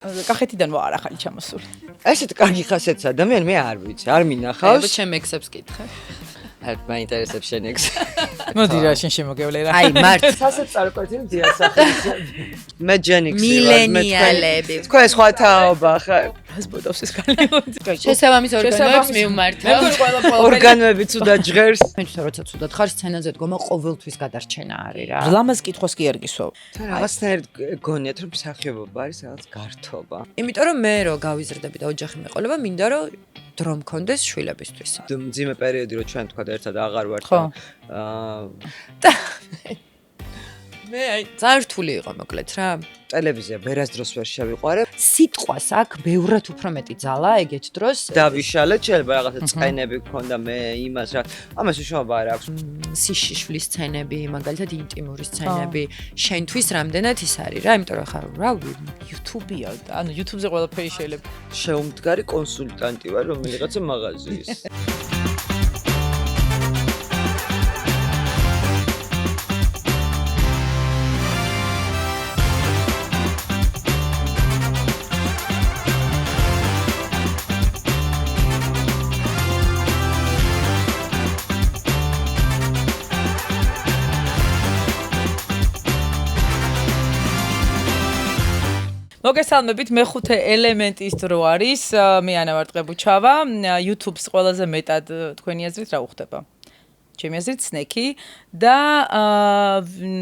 კახეთიდან ვარ ახალი ჩამოსული. ესეთ კარგი ხასიათის ადამიანი მე არ ვიცი, არ მინახავს. ჩემ ექსებს კითხე. მაინტერესებს შენ ექს. მოდი რა შენ შემოგევლე რა. აი მართ ხასიათს წარკვეთილი დიასახის. მე ჯენიქსი მილენიალები. თქვენ სხვა თაობა ხარ. რას ბოდავს ეს კალიფორნია. შესაბამის ორგანოებს მივმართავ. ორგანოები ცუდა ჟღერს. მე თვითონ როცა ცუდად ხარ სცენაზე დგომა ყოველთვის გადარჩენა არის რა. ლამაზ კითხვას კი არ გისვავ. რაღაცნაირად გონიათ რომ მსახიობობა არის რაღაც გართობა. იმიტომ რომ მე რო გავიზრდები და ოჯახი მეყოლება, მინდა რომ დრო მქონდეს შვილებისთვის. მძიმე პერიოდი რო ჩვენ თქვა ერთად აღარ ვართ. ხო. მე აი ზართული იყო მოკლედ რა. ტელევიზია ვერასდროს ვერ შევიყვარე. სიტყვას აქ ბევრად უფრო მეტი ძალა ეგეთ დროს. დავიშალე, შეიძლება რაღაცა წყენები გქონდა მე იმას რა. ამას უშუალოდ არ აქვს. სიშიშვლის სცენები, მაგალითად ინტიმური სცენები, შენთვის რამდენად ის არის რა, იმიტომ რომ ხარ რა YouTube-ია, ანუ YouTube-ზე ყველაფერი შეიძლება. შეუმდგარი კონსულტანტი ვარ რომელიღაცა მაღაზიის. მოგესალმებით, მეხუთე ელემენტის დრო არის. მე ანა ვარ ტყებუჩავა. YouTube-ს ყველაზე მეტად თქვენი აზრით რა უხდება? ჩემი აზრით სნექი და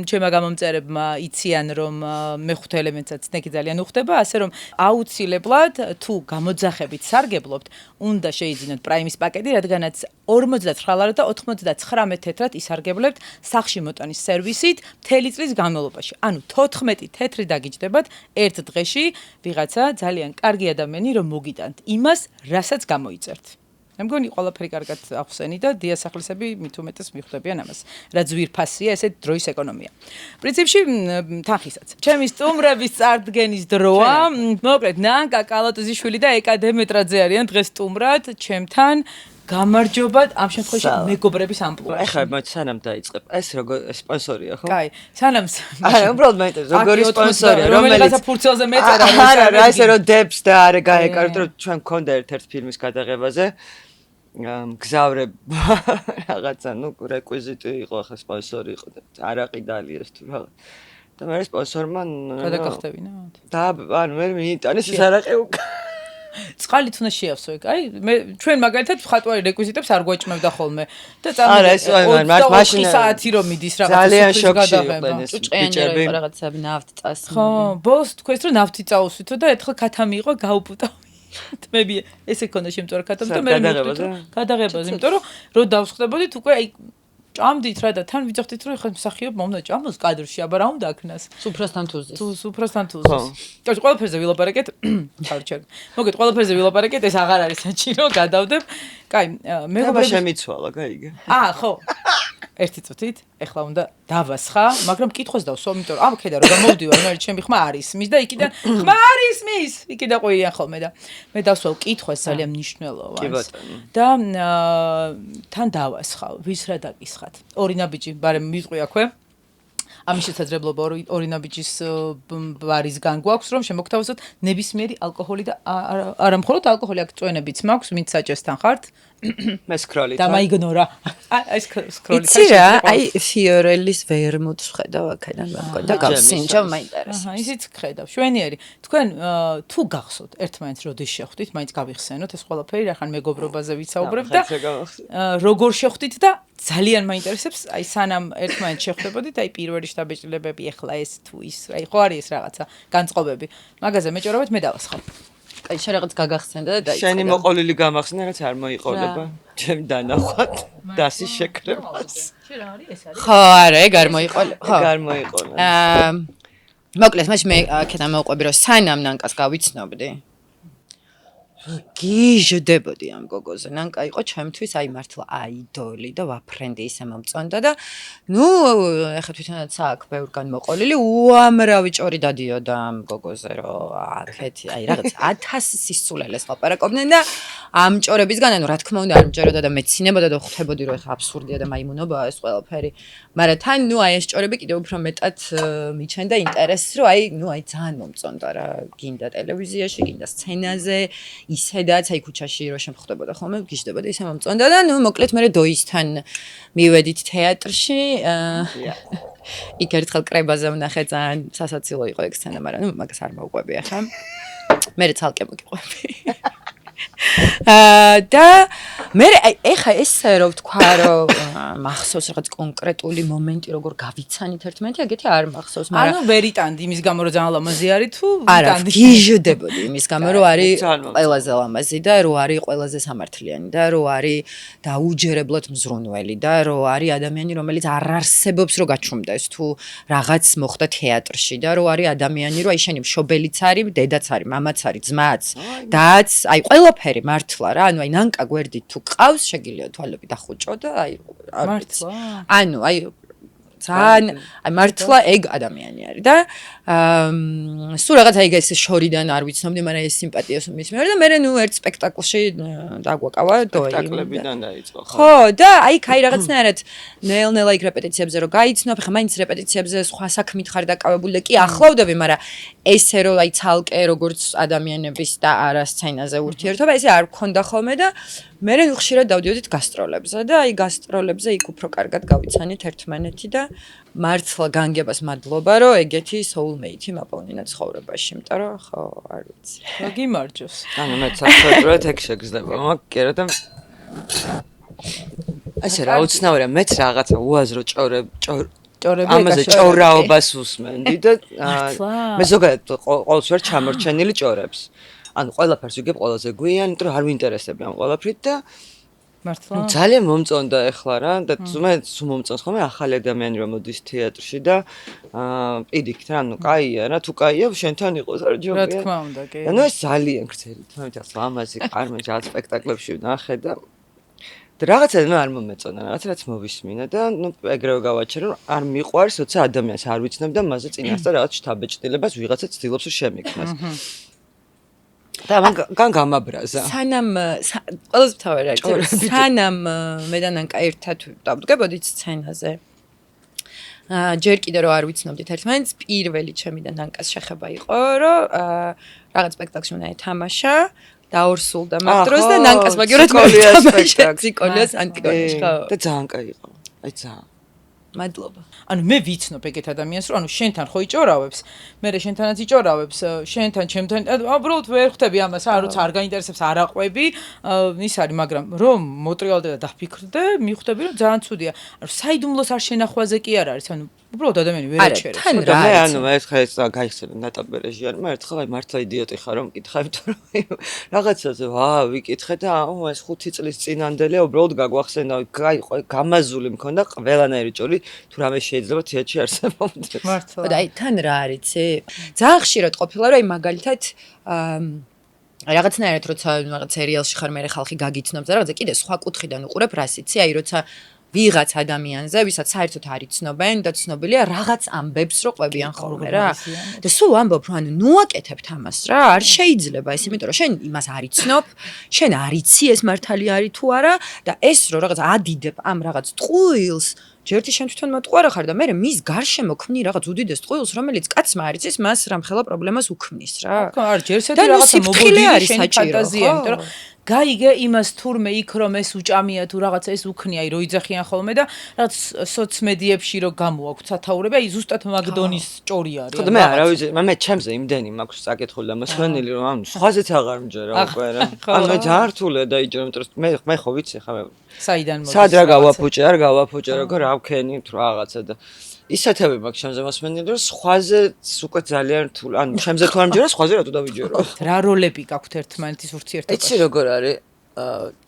ჩემმა გამომწერებმა იციან რომ მეხუთე ელემენტსაც სნექი ძალიან უხდება, ასე რომ აუცილებლად თუ გამოძახებით სარგებლობთ, უნდა შეიძინოთ პრაიმის პაკეტი, რადგანაც 49 ლარად და 99 თეთრად ისარგებლებთ სახში მოტანის სერვისით მთელი წლის განმავლობაში. ანუ 14 თეთრი დაგიჯდებათ ერთ დღეში ვიღაცა ძალიან კარგი ადამიანი რომ მოგიტანთ იმას, რასაც გამოიწერთ. მე მგონი ყველაფერი კარგად ახსენი და დიასახლისები მით უმეტეს მიხვდებიან ამას. რა ძვირფასია, ესეთ დროის ეკონომია. პრინციპში თანხისაც. ჩემი სტუმრების წარდგენის დროა. მოკლედ, ნანკა კალატოზიშვილი და ეკა დემეტრაძე არიან დღეს სტუმრად ჩემთან. გამარჯობათ ამ შემთხვევაში მეგობრების ამპლუაში. ეხლა მე სანამ დაიწყებ. ეს როგორ სპონსორია ხო? კაი, სანამ არა, უბრალოდ მაინტერესებს როგორი სპონსორია, რომელიც ფურცელზე მეწერა არა, ესე რომ დებს და არა გაეკაროთ რომ ჩვენ გქონდა ერთ-ერთ ფილმის გადაღებაზე. გზავრებ რაღაცა ნუ რეკვიზიტი იყო ახლა სპონსორი იყო და არაყი დალიეს თუ რაღაც და მე სპონსორმა გადაგახტევინათ და ანუ მე მიიტანეს ეს არაყი უკ წყალით უნდა შეავსო ეგ აი მე ჩვენ მაგალითად ხატვარი რეკვიზიტებს არ გვაჭმევდა ხოლმე და არა ეს მაშინ საათი რომ მიდის რაღაცა ძალიან შოქში იყვნენ ეს ბიჭები რაღაცა ნავთი წასი ხო ბოლოს თქვენს რომ ნავთი წაუსვითო და ერთხელ ქათამი იყო გაუპუტა თმები ესე ქონდა შემწორ ქათამ და მე გადაღებაზე იმიტომ რომ დავსხდებოდით უკვე აი ჭამდით რა და თან ვიძახდით რომ ხა მსახიობმა უნდა ჭამოს კადრში აბა რა უნდა აქნას სუფრასთან თუზის სუფრასთან თუზის კაი ყველაფერზე ვილაპარაკეთ ხარჩა მოგეთ ყველაფერზე ვილაპარაკეთ ეს აღარ არის საჭირო გადავდებ კაი მეგობრები შემიცვალა გაიგე ხო ერთი წუთით ეხლა უნდა დავასხა მაგრამ კითხოს დავსვა იმიტომ რომ აქედან რომ გამოვდივარ მე ჩემი ხმა არის მის და იქიდან ხმა არის მის იქიდან ყოიან ხოლმე და მე დავსვა კითხვას ძალიან მნიშვნელოვანს და თან დავასხავ ვის რა დაკისხათ ორი ნაბიჯი ბარემ მივყვი აქვე ამის შესაძლებლობა ორი ნაბიჯის ბარისგან გვაქვს რომ შემოგთავაზოთ ნებისმიერი ალკოჰოლი და არა მხოლოდ ალკოჰოლი აქ წვენებიც მაქვს ვინც საჭესთან ხართ მე სკროლით და მაიგნორა აი სკროლით იცი რა აი ფიორელის ვერმუტს ხედავ აქედან და გავსინჯავ მაინტერესებს ისიც ხედავ შვენიერი თქვენ თუ გახსოვთ ერთმანეთს როდის შეხვდით მაინც გავიხსენოთ ეს ყველაფერი რახან მეგობრობაზე ვიცაუბრებ და როგორ შეხვდით და ძალიან მაინტერესებს აი სანამ ერთმანეთს შეხვდებოდით აი პირველი შტაბეჭდილებები ეხლა ეს თუ ის აი ხო არის ეს რაღაცა განწყობები მაგაზე მეჭორავეთ მე დავასხავ აი შენ რაღაც გაგახსენდა და დაიწყე შენი მოყოლილი გამახსნა რაც არ მოიყოლება ჩემ დანახვად დასის შეკრებას შენ რა არის ეს არის ხო არა ეგ არ მოიყოლე ხო არ მოიყოლე მოკლედ მაშინ მე აქედან მოვყვები რომ სანამ ნანკას გავიცნობდი გიჟდებოდი ამ გოგოზე ნანკა იყო ჩემთვის აი მართლა აიდოლი და ვაფრენდი ისე მომწონდა და ნუ ეხლა თვითონაც აქ ბევრგან მოყოლილი უამრავი ჭორი დადიოდა ამ გოგოზე რომ აქეთი აი რაღაც 1000 სისულელეს ლაპარაკობდნენ და ამ ჭორებისგან, ანუ რა თქმა უნდა არ მჭეროდა და მეცინებოდა და ხვდებოდი რომ ეხა აბსურდია და მაიმუნობაა ეს ყველაფერი. მაგრამ თან ნუ აი ეს ჭორები კიდევ უფრო მეტად მიჩენდა ინტერესს, რომ აი ძალიან მომწონდა რა, გინდა ტელევიზიაში, გინდა სცენაზე, ისედაც აი ქუჩაში რო შემხვდებოდა ხოლმე, გიждდებოდა ისე მომწონდა და ნუ მოკლედ მე დოისთან მივედით თეატრში. იქ ერთხელ კრებაზე ვნახე ძალიან სასაცილო იყო ეგ სცენა, მაგრამ ნუ მაგას არ მოვყვები ახლა. მე ცალკე მოგიყვები. და მე ეხა ესე რომ ვთქვა რომ მახსოვს რაღაც კონკრეტული მომენტი როგორ გავიცანით ერთმანეთი ეგეთი არ მახსოვს მაგრამ ანუ ვერ იტანდი იმის გამო რომ ძალიან ლამაზი არის თუ არა გიჟდებოდი იმის გამო რომ არის ყველაზე ლამაზი და რომ არის ყველაზე სამართლიანი და რომ არის დაუჯერებლად მზრუნველი და რომ არის ადამიანი რომელიც არ არსებობს რომ გაჩუმდეს თუ რაღაც მოხდა თეატრში და რომ არის ადამიანი რომ აი შენი მშობელიც არის დედაც არის მამაც არის ძმაც დაც აი ყველაფერი მართლა რა ანუ აი ნანკა გვერდით თუ ყავს შეგიძლია თვალები დახუჭო და აი მართლა ანუ აი ძალიან აი მართლა ეგ ადამიანი არის და სულ რაღაცა ეგ ეს შორიდან არ ვიცნობდი მაგრამ ეს სიმპათიას მის მეორე და მე ნუ ერთ სპექტაკლში დაგვაკავა დოი სპექტაკლებიდან დაიწყო ხო და აი კაი რაღაცნაირად ნელ-ნელა იქ რეპეტიციებზე რომ გაიცნობ ხა მაინც რეპეტიციებზე სხვა საქმით ხარ დაკავებული და კი ახლავდები მაგრამ ესე რომ აი ცალკე როგორც ადამიანების და არა სცენაზე ურთიერთობა ესე არ გქონდა ხოლმე და მე ნუ ხშირად დავდიოდით გასტროლებზე და აი გასტროლებზე იქ უფრო კარგად გავიცანით ერთმანეთი და მართლა განგებას მადლობა რომ ეგეთი soulmate-ი მაპოვნინა ცხოვრებაში, იმიტომ რომ ხო, არ ვიცი. რა გიმარჯოს. ანუ მე საერთოდ ეგ შეგრძნება, მაგრამ და ასე რა უცნაურია, მეც რაღაცა უაზრო ჭორები ამაზე ჭორაობას უსმენდი და მე ზოგადად ყოველთვის ვარ ჩამორჩენილი ჭორებს. ანუ ყველაფერს ვიგებ ყველაზე გვიან, იმიტომ რომ არ ვინტერესები ამ ყველაფრით და მართლა ძალიან მომწონდა ეხლა რა და მე სულ მომწონს ხოლმე ახალი ადამიანი რომ მოდის თეატრში და პირიქით რა ანუ კაია რა თუ კაია შენთან იყოს არ ჯობია რა თქმა უნდა კი ანუ ეს ძალიან გრძელი თუმცა ლამაზი კარმე ჯერ სპექტაკლებში ვნახე და რაღაცა მე არ მომეწონა რაღაცა რაც მოვისმინა და ნუ ეგრევე გავაჩერე რომ არ მიყვარს როცა ადამიანს არ ვიცნობ და მასზე წინასწარ რაღაც შთაბეჭდილებას ვიღაცა ცდილობს რომ შემიგნას და მან გამაბრაზა. სანამ ყველაზე მთავარი არის სანამ მე და ნანკა ერთად დავდგებოდით სცენაზე. ჯერ კიდე რომ არ ვიცნობდით ერთმანეთს, პირველი ჩემი და ნანკას შეხება იყო, რომ რაღაც სპექტაკლში უნდა ეთამაშა, დაორსულდა მაგ დროს და ნანკას მაგივრად მოითამაშა ციკოლიას ანტიგონეში, ხო? და ძალიან კაი იყო. აი ძალიან მადლობა. ანუ მე ვიცნობ ეგეთ ადამიანს, რომ ანუ შენთან ხო იჭორავებს, მე შენთანაც იჭორავებს, შენთან, ჩემთან, უბრალოდ ვერ ხვდები ამას, როცა არ გაინტერესებს, არ აყვები, ის არის, მაგრამ რომ მოტრიალდე და დაფიქრდე, მიხვდები, რომ ძალიან ცუდია. ანუ საიდუმლოს არ შენახვაზე კი არ არის, ანუ უბრალოდ ადამიანი ვერ აჩერებს. თან და მე ანუ მე ერთხელ ეს გაიხსენე ნატა ბერეჟიანმა, ერთხელ აი მართლა იდიოტი ხარ რომ მკითხავ, იმიტომ რომ რაღაცაზე ვიკითხე და ეს 5 წლის წინანდელია, უბრალოდ გაგვახსენა, გამაზული მქონდა ყველანაირი ჭორი თუ რამე შეიძლება თეატრში არსებობდეს. მართლა. და აი თან რა არიცი? ძალიან ხშირად ყოფილა რომ აი მაგალითად რაღაცნაირად როცა რაღაც სერიალში ხარ მე ხალხი გაგიცნობს და რაღაცა კიდე სხვა კუთხიდან უყურებ რას იცი, აი როცა ვიღაც ადამიანზე, ვისაც საერთოდ არ იცნობენ და ცნობილია რაღაც ამბებს რო ყვებიან ხოლმე რა. და სულ ამბობ რომ ანუ ნუ აკეთებთ ამას რა, არ შეიძლება ეს, იმიტომ რომ შენ იმას არ იცნობ, შენ არ იცი ეს მართალი არის თუ არა და ეს რო რაღაც ადიდებ ამ რაღაც ტყუილს ჯერთი შენ თვითონ მოტყუარა ხარ და მე მის გარშემო ქმნი რაღაც უდიდეს ტყუილს, რომელიც კაცმა არ იცის, მას რამხელა პრობლემას უქმნის რა. არ ჯერ ესეთი რაღაცა მობოდი არის შენი ფანტაზია, იმიტომ რომ გაიგე იმას თურმე იქ რომ ეს უჭამია თუ რაღაცა ეს უქნია, აი რო იძახიან ხოლმე და რაღაც სოციმედიებში რო გამოაქვთ სათაურები, აი ზუსტად მაგდონის ჭორი არის. ხო და მე არა ვიცი, მე ჩემზე იმდენი მაქვს საკითხული და მოსვენილი რომ ანუ სხვაზეც აღარ მჯერა უკვე რა. ანუ მე ძალიან რთულია დაიჯერა, იმიტომ რომ მე ხო ვიცი ხა მე საიდან მოდის? სად რა გავაფუჭე, არ გავაფუჭე, როგორ ავქენი თუ რაღაცა და ისეთები მაქვს ჩემზე მოსმენილი რომ სხვაზე უკვე ძალიან რთული. ანუ ჩემზე თუ არ მჯერა, სხვაზე რატო დავიჯერო? რა როლები გაქვთ ერთმანეთის ურთიერთობაში? იცი როგორ არის?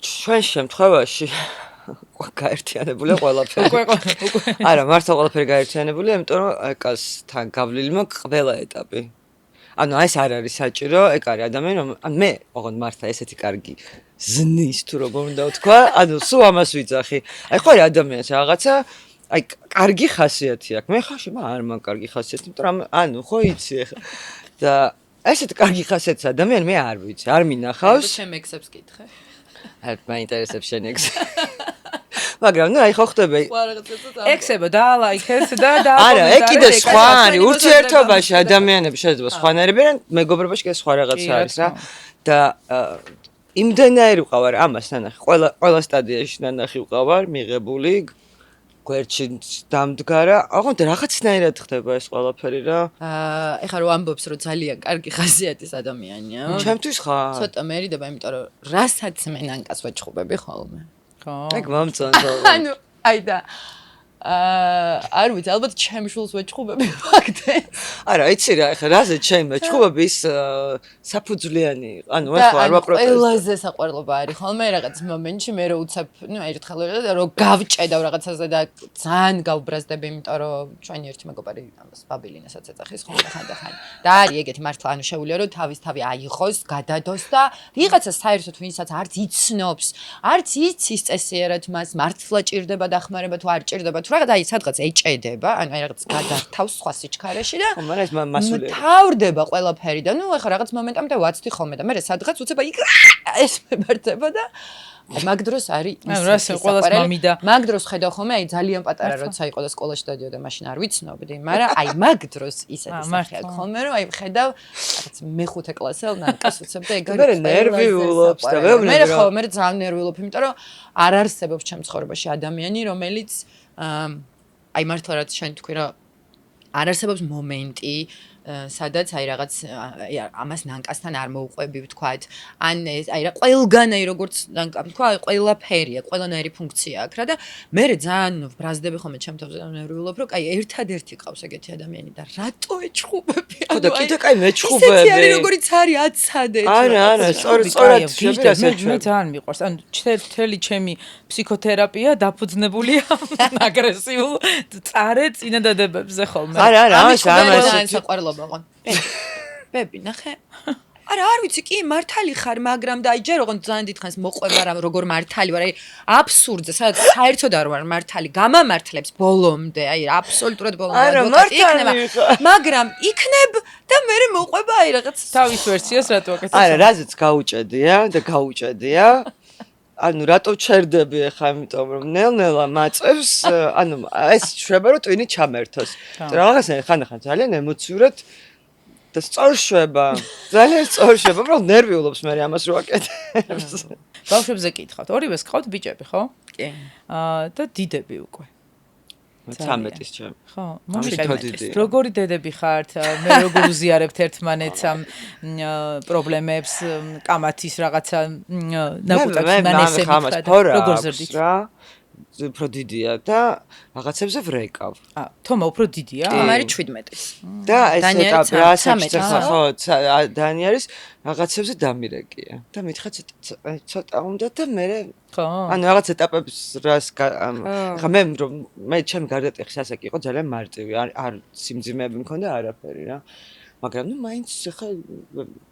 ჩვენ შემთხვევაში გაერთიანებულია ყველაფერი. უკვე. არა, მართლა ყველაფერი გაერთიანებულია, იმიტომ რომ ეკასთან გავლილი მაქვს ყველა ეტაპი. ანუ ეს არ არის საჭირო, ეგ არის ადამიანი რომ მე ოღონდ მართლა ესეთი კარგი ზნის თუ როგორ უნდა ვთქვა, ანუ სულ ამას ვიძახი. აი ხო არის ადამიანს რაღაცა აი კარგი ხასიათი აქვს. მე ხაში არ მაქვს კარგი ხასიათი, იმიტომ რომ ანუ ხო იცი ახლა. და ესეთი კარგი ხასიათის ადამიანი მე არ ვიცი, არ მინახავს. ჩემ ექსებს კითხე. მაინტერესებს შენ ეგ. მაგრამ ნუ აი ხო ხდება ექსებო დაალაიქეთ და არა, ეგ კიდე სხვა არის. ურთიერთობაში ადამიანები შეიძლება სხვანაირები არიან, მეგობრობაში კიდე სხვა რაღაცა არის რა. და იმდენაერი ვყავარ ამას ნანახი. ყველა სტადიაში ნანახი ვყავარ, მიღებული გვერდში დამდგარა. აღარ რაღაცნაირად ხდება ეს ყველაფერი რა. ეხლა რო ამბობს რომ ძალიან კარგი ხასიათის ადამიანია. ჩემთვის ხარ. ცოტა მერიდება, იმიტომ რომ რასაც მე ნანკას ვეჭხუბები ხოლმე. ხო. ეგ მომწონდა. ანუ აი და არ ვიცი, ალბათ ჩემშულს ვეჭხუბები ფაქტია. არა, იცი რა, ეხლა რაზე ჩემი მეჭხუბები ის საფუძვლიანი. ანუ ეხლა არ ვაპროტესტ. ყველაზე საყვარლობა არის ხოლმე რაღაც მომენტში მე რო უცებ, ნუ ერთხელ რო გავჭედავ რაღაცაზე და ძალიან გავბრაზდები, იმიტომ რომ ჩვენი ერთი მეგობარი ამას ბაბილინასაც ეძახის ხოლმე ხანდახან. და არის ეგეთი მართლა, ანუ შეუძლია რომ თავი აიღოს, გადადოს და ვიღაცა საერთოდ ვინცაც არც იცნობს, არც იცის წესიერად მას მართლა ჭირდება დახმარება თუ არ ჭირდება. რაღაც აი სადღაც ეჭედება, ანუ აი რაღაც გადართავს სხვა სიჩქარეში და მაგრამ ეს მასულია. თავდება ყველაფერი და ნუ ეხლა რაღაც მომენტამდე ვაცდი ხოლმე და მე სადღაც უცებ აი ეს მებრძება და მაგ დროს არის ანუ რა ყველას მამიდა. მაგ დროს ხედავ ხოლმე აი ძალიან პატარა როცა იყო და სკოლაში დადიოდა მაშინ არ ვიცნობდი, მაგრამ აი მაგ დროს ისეთი სახე აქვს ხოლმე რომ აი ხედავ რაღაც მეხუთე კლასელ ნანკას უცებ და ეგ მე ნერვიულობს და მე ხო მე ძალიან ნერვიულობ, იმიტომ რომ არ არსებობს ჩემ ცხოვრებაში ადამიანი, რომელიც აი მართლა რაც შენ თქვი რა არ არსებობს მომენტი სადაც აი რაღაც ამას ნანკასთან არ მოუყვები ვთქვათ ან აი რა ყველგანაი როგორც ნანკა თქვა აი ყველაფერია ყველანაირი ფუნქცია აქვს რა და მე ძალიან ვბრაზდები ხოლმე ჩემ თავზე ნერვიულობ რომ აი ერთადერთი ყავს ეგეთი ადამიანი და რატო ეჭხუბები ხო და კიდე კაი მეჭხუბები ისეთი არის როგორიც არის აცადე არა სწორად მე ძალიან მიყვარს ანუ მთელი ჩემი ფსიქოთერაპია დაფუძნებულია აგრესიულ წარე წინადადებებზე ხოლმე ამას საყვარლობა ყო ბები ნახე არა არ ვიცი კი მართალი ხარ მაგრამ და აი ჯერ ოღონდ ძალიან დიდხანს მოყვება რა როგორ მართალი ვარ აი აბსურდზე სადაც საერთოდ არ ვარ მართალი გამამართლებს ბოლომდე აი აბსოლუტურად ბოლომდე იქნება მაგრამ იქნებ და მე მოყვება აი რაღაც თავის ვერსიას რატო აკეთებ არა რაზეც გაუჭედია ანუ რატო ჩერდები ახლა იმიტომ რომ ნელ-ნელა მაწევს ანუ ეს შვება რომ ტვინი ჩამერთოს რაღაცა ხანდახან ძალიან ემოციურად და სწორშვება ძალიან სწორშვება უბრალოდ ნერვიულობს მე ამას რო აკეთებს ბავშვებზე კითხავთ ორივეს ხავთ ბიჭები ხო კი და დიდები უკვე 13-ის ჩემ ხო როგორი დედები ხართ მე როგორ უზიარებთ ერთმანეთს ამ პრობლემებს კამათის რაღაცა ნაკუთაკს მანესებით როგორ ზრდით რა უფრო დიდია და რაღაცებზე ვრეკავ. თომა უფრო დიდია? თომარი 17-ის. და ეს ეტაპი რასაც ხო დანიელის რაღაცებზე დამირეკია. და მითხრა ცოტა უნდა და მე ხო. ანუ რაღაც ეტაპებს რას ხა მე ჩემი გარდატეხის ასაკი იყო ძალიან მარტივი. არ სიმძიმეები მქონდა არაფერი რა. მაგრამ ნუ მაინც ხა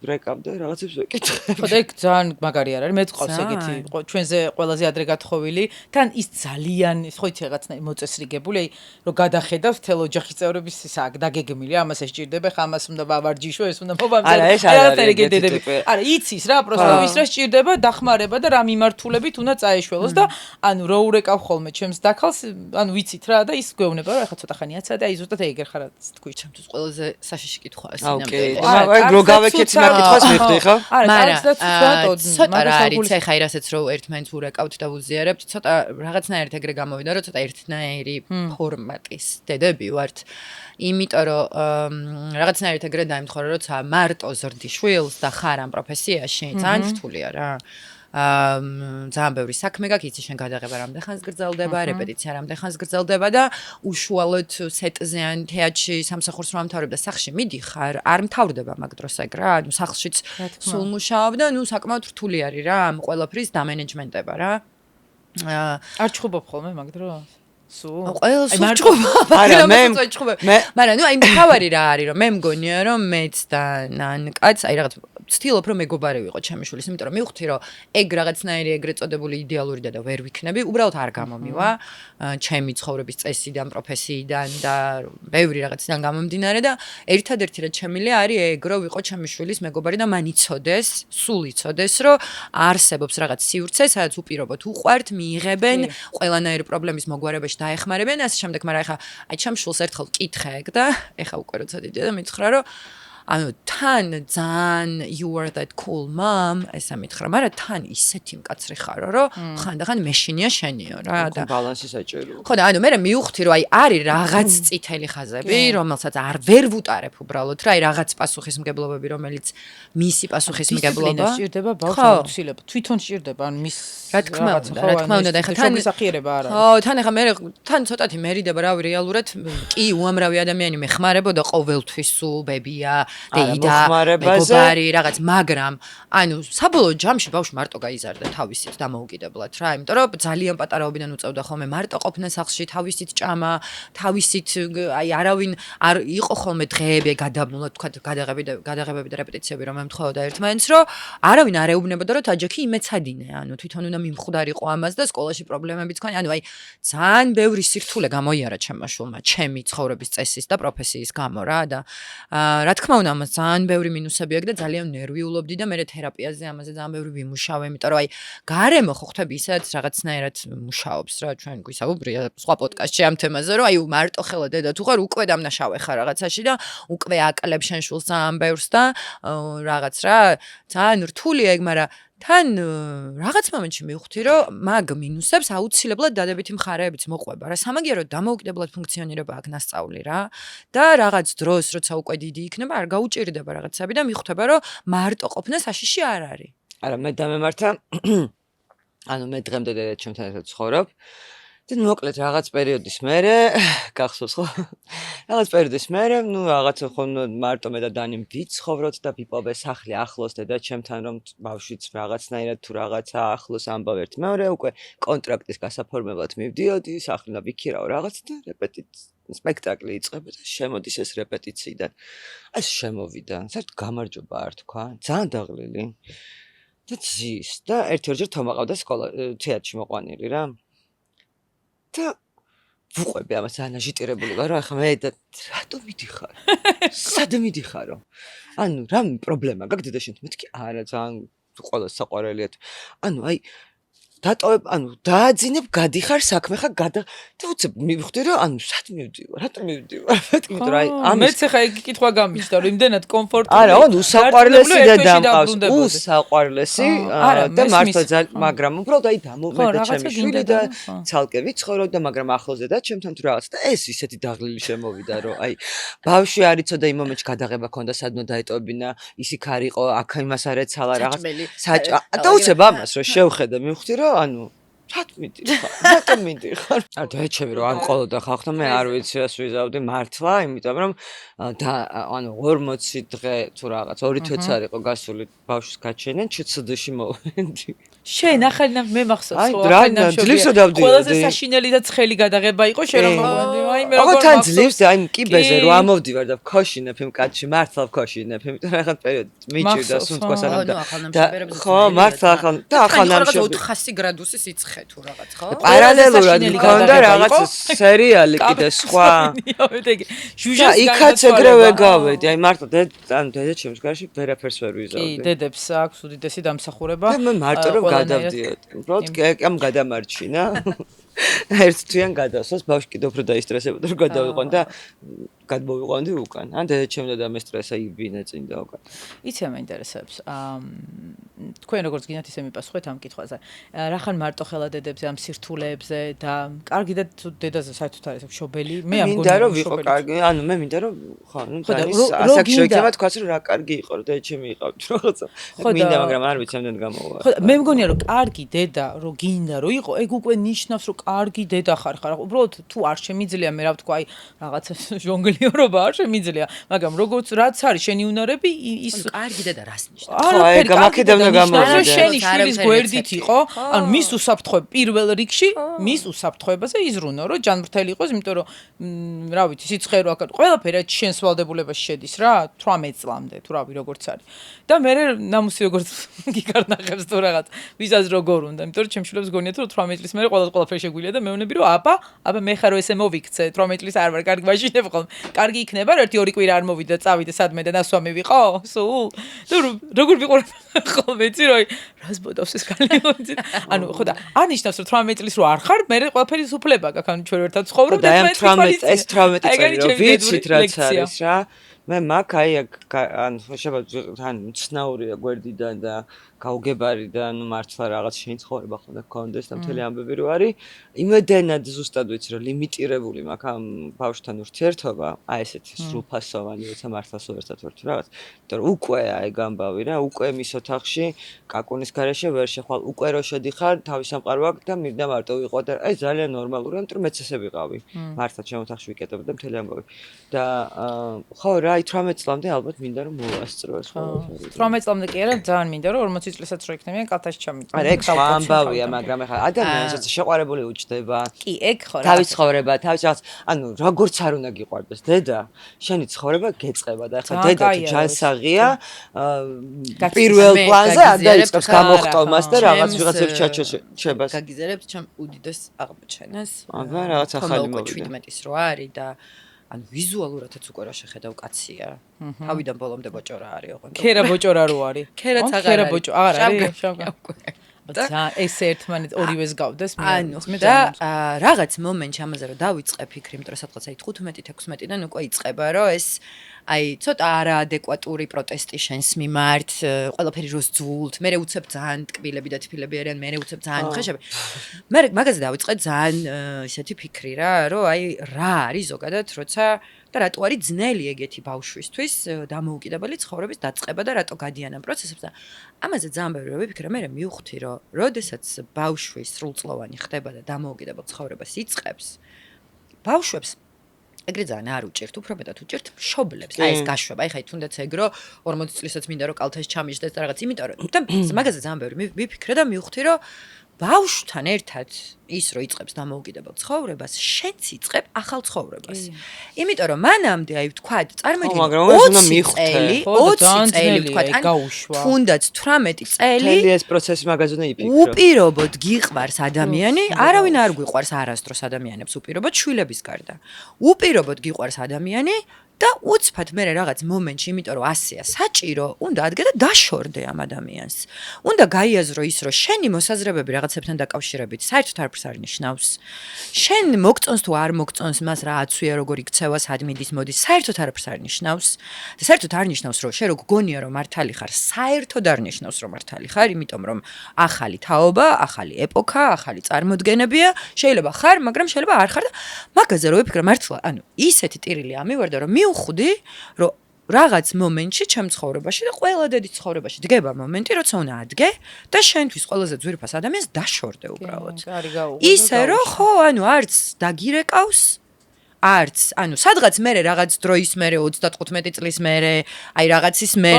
ვრეკავდა რაღაცებს ვეკითხები. ხო და ეგ ძალიან მაგარი არ არის, მე წყავს ეგეთი ჩვენზე ყველაზე ადრე გათხოვილი, თან ის ძალიან ხო იცი რაღაცნაირი მოწესრიგებული, აი რომ გადახედავს თელ ოჯახის წევრების ისა დაგეგმილი, ამას ესჭირდება, ხა ამას უნდა ვავარჯიშო, ეს უნდა მოვამზადო. არა ეს არ არის. არა იცის რა, პროსტო ის რა სჭირდება დახმარება და რა მიმართულებით უნდა წაეშველოს და ანუ რო ურეკავ ხოლმე ჩემს დაქალს, ანუ ვიცით რა და ის გვეუბნება რომ ახლა ცოტა ხანიაცა და აი ზუსტად ეგერ ხარ თქვი ჩემთვის ყველაზე საშიში კითხვაა. ოკეი. რო გავეკეთე მაგითხვას მიხდი ხა? არა, ცოტა რა არის, ეხა რასაც რო ერთმანეთს ურეკავთ და უზიარებთ, ცოტა რაღაცნაირად ეგრე გამოვიდა, რომ ცოტა ერთნაირი ფორმატის დედები ვართ. იმიტომ რომ რაღაცნაირად ეგრე დაიმთხარა, როცა მარტო ზრდი შვილს და ხარ ამ პროფესიაში, ძალიან რთულია რა. ძალიან ბევრი საქმე გაქვს, იცი შენ გადაღება რამდენ ხანს გრძელდება, რეპეტიცია რამდენ ხანს გრძელდება და უშუალოდ სეტზე ან თეატრში სამსახურს რომ ამთავრებ და სახლში მიდიხარ, არ მთავრდება მაგ დროს ეგ რა, ანუ სახლშიც სულ მუშაობ და ნუ საკმაოდ რთული არის რა, ამ ყველაფრის დამენეჯმენტება რა. არ ჩხუბობ ხოლმე მაგ დროს? სულ ყველას უჩხუბობ, მაგრამ ნუ აი მთავარი რა არის რომ მე მგონია რომ მეც და ნანკაც აი რაღაც ვცდილობ რომ მეგობარი ვიყო ჩემი შვილის, იმიტომ რომ მივხვდი რომ ეგ რაღაცნაირი ეგრეთ წოდებული იდეალური დედა ვერ ვიქნები, უბრალოდ არ გამომივა ჩემი ცხოვრების წესიდან, პროფესიიდან და ბევრი რაღაციდან გამომდინარე და ერთადერთი რაც შემიძლია არის ეგ რომ ვიყო ჩემი შვილის მეგობარი და მან იცოდეს, სულ იცოდეს რომ არსებობს რაღაც სივრცე, სადაც უპირობოდ უყვართ, მიიღებენ, ყველანაირი პრობლემის მოგვარებაში დაეხმარებენ, ასე შემდეგ, მაგრამ ეხა აი ჩემ შვილს ერთხელ ვკითხე ეგ და ეხა უკვე როცა დიდია და მითხრა რომ ანუ თან ძალიან you are that cool mom ესა მითხრა, მაგრამ თან ისეთი მკაცრი ხარო, რომ ხანდახან მეშინია შენიო რა და ბალანსი საჭიროა. ხო და ანუ მე მივხვდი რომ აი არის რაღაც წითელი ხაზები, რომელსაც არ ვერ ვუტარებ უბრალოდ რა, აი რაღაც პასუხისმგებლობები, რომელიც მისი პასუხისმგებლობა სჭირდება ბავშვს აუცილებლად. თვითონ სჭირდება, ანუ მის რა თქმა უნდა და ეხლა თან გასახიერება არა. ხო, თან ეხლა მე თან ცოტათი მერიდება რავი რეალურად კი უამრავი ადამიანი მეხმარებოდა ყოველთვის სულ ბებია დეიდა მეგობარი რაღაც, მაგრამ ანუ საბოლოო ჯამში ბავშვი მარტო გაიზარდა თავისით დამოუკიდებლად რა, იმიტომ რომ ძალიან პატარაობიდან უწევდა ხოლმე მარტო ყოფნა სახლში, თავისით ჭამა, თავისით აი არავინ არ იყო ხოლმე დღეები გადამულად თქვა გადაღებები და რეპეტიციები რომ ემთხოვდა ერთმანეთს, რომ არავინ არ ეუბნებოდა რომ თაჯიკი იმეცადინე, ანუ თვითონ უნდა მიმხვდარიყო ამას და სკოლაში პრობლემებიც ქონია, ანუ აი ძალიან ბევრი სირთულე გამოიარა ჩემმა შვილმა, ჩემი ცხოვრების წესის და პროფესიის გამო რა და რა თქმა უნდა ამას ძალიან ბევრი მინუსები აქვს და ძალიან ნერვიულობდი და მე თერაპიაზე ამაზე ძალიან ბევრი ვიმუშავე, იმიტომ რომ აი გარემო ხო ხვდები ისაც რაღაცნაირად მუშაობს რა, ჩვენ გვისაუბრია სხვა პოდკასტში ამ თემაზე, რომ აი მარტო ხელა დედა თუ ხარ უკვე დამნაშავე ხარ რაღაცაში და უკვე აკლებ შენ შვილს ძალიან ბევრს და რაღაც რა, ძალიან რთულია ეგ, მაგრამ თან რაღაც მომენტში მივხვდი რომ მაგ მინუსებს აუცილებლად დადებითი მხარეებიც მოყვება რა, სამაგიეროდ დამოუკიდებლად ფუნქციონირება აქ ნასწავლი რა და რაღაც დროს როცა უკვე დიდი იქნება არ გაუჭირდება რაღაცები და მიხვდება რომ მარტო ყოფნა საშიში არ არის. არა, მე დამემართა ანუ მე დღემდე ჩემთან ერთად ცხოვრობ და მოკლედ რაღაც პერიოდის მერე გახსოვს ხო? რაღაც პერიოდის მერე, ნუ რაღაცა ხო მარტო მე და დანი ვიცხოვროთ და ვიპოვე სახლი ახლოს და ჩემთან რომ ბავშვიც რაღაცნაირად თუ რაღაცა ახლოს ამბავ ერთ მეორე უკვე კონტრაქტის გასაფორმებლად მივდიოდი, სახლი და ვიქირავ რაღაც და სპექტაკლი იწყება და შემოდის ეს რეპეტიციიდან. ეს შემოვიდა, საერთოდ გამარჯობა არ თქვა, ძალიან დაღლილი. და ძის და ერთ-ერთჯერ თომაყავდა სკოლა თეატრში მოყვანილი რა. და ვუყვები ამას ძალიან აჟიტირებული ვარ, ახლა მე და რატო მიდიხარ? სად მიდიხარო? ანუ რა პრობლემა გაქვს დედაშენ? მეთქი არა, ძალიან ყოველს საყვარელია. ანუ აი დატოვებ, ანუ დააძინებ, გადიხარ საქმე ხა და უცებ მივხვდი რომ ანუ სად მივდივარ? რატო მივდივარ? მეთქი იმიტომ რომ აი ამის მეც ხა იგი კითხვა გამიჩნდა რომ იმდენად კომფორტული. არა, უსაყვარლესი და დამყავს. უსაყვარლესი და მართლა ძალიან, მაგრამ უბრალოდ აი დამომედა ჩემი შვილი და ცალკე ვიცხოვრობ და მაგრამ ახლოს და ჩემთან თუ რაღაც და ეს ისეთი დაღლილი შემოვიდა რომ აი ბავშვი არ იცოდა იმ მომენტში გადაღება ქონდა სადმო დაეტოვებინა, ის იქ არ იყო, აქ იმას არ ეცალა რაღაც. და უცებ ამას რომ შევხედე მივხვდი რომ ანუ რატო მიდიხარ? არა დაეჩები რომ ამ ყოლოდა ხალხთან მე არ ვიცი რას ვიზავდი მართლა, იმიტომ რომ ანუ 40 დღე თუ რაღაც 2 თვეც არ იყო გასული ბავშვის გაჩენენ, ჩცდში მოვედი. შენ ახალ მე მახსოვს ხო ახალ ძლივსო დავდიოდი. ყველაზე საშინელი და ცხელი გადაღება იყო შენ რომ მოვედი. აი მე როგორ თან ძლივს აი კიბეზე რომ ამოვდივარ და ვქოშინებ იმ კაცში, მართლა ვქოშინებ, იმიტომ რომ ახალ პერიოდი მიჭირდა სუნთქვასანამ და ხო მართლა ახალ და ახალ ნამშრომლობ 400 გრადუსი სიცხე თუ რაღაც ხო? პარალელურად მქონდა რაღაც სერიალი კიდე სხვა. ჟუჟას იქაც ეგრევე გავედი. აი მართლა დედაჩემს გარშე ვერაფერს ვერ ვიზავდი. კი, დედებს აქვს უდიდესი დამსახურება. და მე მარტო რომ გადავდიოდი. უბრალოდ ამ გადამარჩინა. ერთ თვიან გადასვას ბავშვი კიდე უფრო დაისტრესებოდა რომ გადავიყვან და გადმოვიყვანდი უკან. ან დედაჩემ და დამესტრესა იბინე წინ და უკან. იცი რა მაინტერესებს. თქვენ როგორც გინდათ ისე მიპასუხეთ ამ კითხვაზე. რახან მარტო ხელა დედებზე ამ სირთულეებზე და კარგი და დედაზე საერთოდ არის მშობელი? მე ამ მინდა რომ ვიყო კარგი, ანუ მე მინდა რომ ხო, ნუ ასაკი შეიძლება თქვას რომ რა კარგი იყო რომ დედაჩემი იყავთ რაღაცა. მინდა, მაგრამ არ ვიცი ამდენ გამოვა. ხო, მე მგონია რომ კარგი დედა რო გინდა რომ იყო, ეგ უკვე ნიშნავს რომ კარგი დედა ხარ. უბრალოდ თუ არ შემიძლია მე რა ვთქვა, აი რაღაცა ჟონგლიორობა არ შემიძლია, მაგრამ როგორც რაც არის შენი უნარები ის კარგი დედა რას ნიშნავს? ხო, ეგ მაქედან უნდა გონს რომ შენი არა, შვილის არა, გვერდით რეცეპტი. იყო, ანუ მის უსაფრთხოება პირველ რიგში, მის უსაფრთხოებაზე იზრუნო, რომ ჯანმრთელი იყოს, იმიტომ რომ რა ვიცი, სიცხე რო აქ ყველაფერი შენს ვალდებულებაში შედის რა, 18 წლამდე თუ რავი როგორც არის. და მე ნამუსი როგორც გიკარნახებს თუ რაღაც, ვისაც როგორ უნდა, იმიტომ რომ ჩემ შვილებს გონიათ რომ 18 წლის მერე ყველაფერი შეგვიძლია და მეუბნები რომ აბა მე ხარო ესე მოვიქცე, 18 წლის არ ვარ, კარგი მაშინებ ხოლმე. კარგი იქნება, რომ 1-2 კვირა არ მოვიდა, წავიდე სადმე და ნასვამი ვიყო, სულ. და როგორ ვიყურებ ხოლმე იცი რომ რას ბოდავს ეს კალი იცი. ანუ ხო და არნიშნავს რომ 18 წლის რო არ ხარ, მე ყველაფერი სუფლება გაქვს, ანუ ჩვენ ერთად ცხოვრობ და 18 ეს 18 წელი რო ვიცით რაც არის რა. მე მაგ აი ან შეიძლება თან ცნაურია გვერდიდან და გაუგებარიდან მართლა რაღაც შენი ცხოვრება ხონდა გქონდეს და მთელი ამბები რო არის იმედენად ზუსტად ვიცი რომ ლიმიტირებული მაქვს ამ ბავშვთან ურთიერთობა აი ესეთი სრულფასოვანი როცა მართლა სულ ერთად ვართ რაღაც იმიტომ რომ უკვე აი გამბავი რა უკვე მის ოთახში კაკუნის გარეშე ვერ შეხვალ უკვე რო შედიხარ თავის სამყარო აქვს და მინდა მარტო ვიყო და აი ძალიან ნორმალურია იმიტომ რომ მეც ესე ვიყავი მართლა ჩემ ოთახში ვიკეტებ და მთელი ამბავი და ხო რა 18 წლამდე ალბათ მინდა რომ მოვასწრო ეს ყველაფერი 18 წლამდე კი არა ძალიან მინდა რომ 40 წლისაც რო იქნებიან კალთაში ჩამიწვენ. არა, ეგ სხვა ამბავია, მაგრამ ეხლა ადამიანსაც შეყვარებული უჩდება. კი, ეგ ხო რა. თავის ცხოვრება, თავის რაღაც, ანუ როგორც არ უნდა გიყვარდეს დედა, შენი ცხოვრება გეწყება და ეხლა დედა თუ ჯანსაღია, პირველ პლანზე არ დაიწყებს გამოხტომას და რაღაც ვიღაცებს ჩაჩოჩებას. გაგიზერებს ჩემ უდიდეს აღმოჩენას. აბა, რაღაც ახალი მოვიდა. 17-ის რო არის და ანუ ვიზუალურადაც უკვე რა შეხედავ კაცია. თავიდან ბოლომდე ბოჭორა არის ოღონდ. ქერა ბოჭორა რო არის. ქერაც აღარ ქერა არის. ბოჭო აღარ არის. შავგან. და ეს ერთმანეთ ორივეს გავდეს მე. ანუ და რაღაც მომენტში ამაზე რომ დავიწყე ფიქრი, იმიტომ რომ სადღაც აი 15-16-დან უკვე იწყება, რომ ეს აი ცოტა არაადეკვატური პროტესტი შენს მიმართ, ყველაფერი როს ძულთ, მე უცებ ძალიან ტკბილები და თბილები არიან, მე უცებ ძალიან ხეშები. მე მაგაზე დავიწყე ძალიან ისეთი ფიქრი რა, რომ აი რა არის ზოგადად, როცა და რატო არის ძნელი ეგეთი ბავშვისთვის დამოუკიდებელი ცხოვრების დაწყება და რატო გადიან ამ პროცესებს და ამაზე ძალიან ბევრი ვიფიქრე, მე მივხვდი, რომ როდესაც ბავშვი სრულწლოვანი ხდება და დამოუკიდებელ ცხოვრებას იწყებს, ბავშვებს ეგრე ძალიან არ უჭირთ, უფრო მეტად უჭირთ მშობლებს. აი ეს გაშვება, აი ხაი თუნდაც ეგრო 40 წლისაც მინდა რომ კალთაში ჩამიჯდეს და რაღაც, იმიტომ რომ და მაგაზე ძალიან ბევრი ვიფიქრე და მივხვდი, რომ ბავშვთან ერთად ის რო იწყებს დამოუკიდებელ ცხოვრებას, შენც იწყებ ახალ ცხოვრებას. იმიტომ რომ მანამდე აი ვთქვათ, წარმოვიდგინე 20 წელი ვთქვათ, ან თუნდაც 18 წელი მთელი ეს პროცესი მაგაზე უნდა იფიქრო. უპირობოდ გიყვარს ადამიანი, არავინ არ გვიყვარს არასდროს ადამიანებს უპირობოდ შვილების გარდა. უპირობოდ გიყვარს ადამიანი და უცბად მე რაღაც მომენტში, იმიტომ რომ ასეა საჭირო, უნდა ადგე და დაშორდე ამ ადამიანს. უნდა გაიაზრო ის, რომ შენი მოსაზრებები რაღაცებთან დაკავშირებით საერთოდ არაფერს არ ნიშნავს. შენ მოგწონს თუ არ მოგწონს მას რა აცვია, როგორ იქცევა, სად მიდის, მოდის, საერთოდ არაფერს არ ნიშნავს. და საერთოდ არ ნიშნავს, რომ შენ რო გგონია რომ მართალი ხარ, საერთოდ არ ნიშნავს, რომ მართალი ხარ, იმიტომ რომ ახალი თაობა, ახალი ეპოქა, ახალი წარმოდგენებია, შეიძლება ხარ, მაგრამ შეიძლება არ ხარ და მაგაზე რო ვიფიქრე მართლა, ანუ ისეთი ტირილი ამივარდა, რომ მივხვდი, რომ რაღაც მომენტში ჩემ ცხოვრებაში და ყველა დედის ცხოვრებაში დგება მომენტი, როცა უნდა ადგე და შენთვის ყველაზე ძვირფას ადამიანს დაშორდე უბრალოდ. ისე რომ ხო, ანუ არც დაგირეკავს, არც, ანუ სადღაც მე რაღაც დროის მე 35 წლის მე, აი რაღაცის მე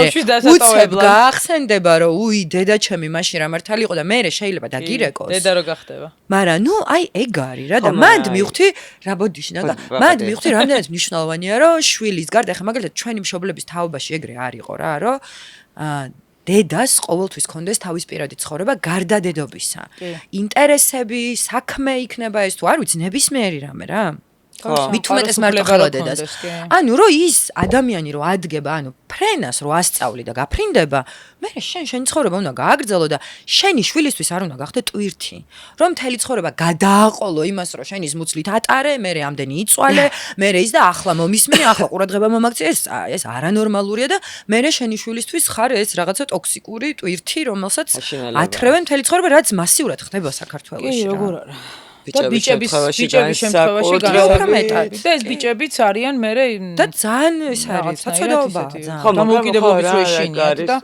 უცებ გაახსენდება, რომ უი, დედა ჩემი მაშინ რა მართალი იყო და მე შეიძლება დაგირეკოს. დედა რო გახდება. მაგრამ ნუ აი ეგ არის რა და მანდ მივხვდი, რა ბოდიში და მანდ მივხვდი რამდენად მნიშვნელოვანია, რომ შვილის გარდა ხა მაგალითად ჩვენი მშობლების თაობაში ეგრე არ იყო რა, რომ დედას ყოველთვის კონდეს თავის პირადი ცხოვრება გარდა დედობისა. ინტერესები, საქმე იქნება ეს თუ არ ვიცი, ნებისმიერი რამე რა. მით უმეტეს მარტო ხელა დედას. ანუ რო ის ადამიანი რო ადგება, ანუ ფრენას რო ასწავლი და გაფრინდება, მე შენ ცხოვრება უნდა გააგრძელო და შენი შვილისთვის არ უნდა გახდე ტვირთი. რომ მთელი ცხოვრება გადააყოლო იმას, რომ შენის მუცლით ატარე, მე ამდენი იწვალე, მე ის და ახლა მომისმინე, ახლა ყურადღება მომაქცე, ეს არანორმალურია და მე შენი შვილისთვის ხარ ეს რაღაცა ტოქსიკური ტვირთი, რომელსაც ათრევენ მთელი ცხოვრება, რაც მასიურად ხდება საქართველოში რა. როგორ არა. და ბიჭების შემთხვევაში განსაკუთრებით და ეს ბიჭებიც არიან მე და ძალიან ეს არის საცოდაობა დამოუკიდებლობის რო ეშინიათ და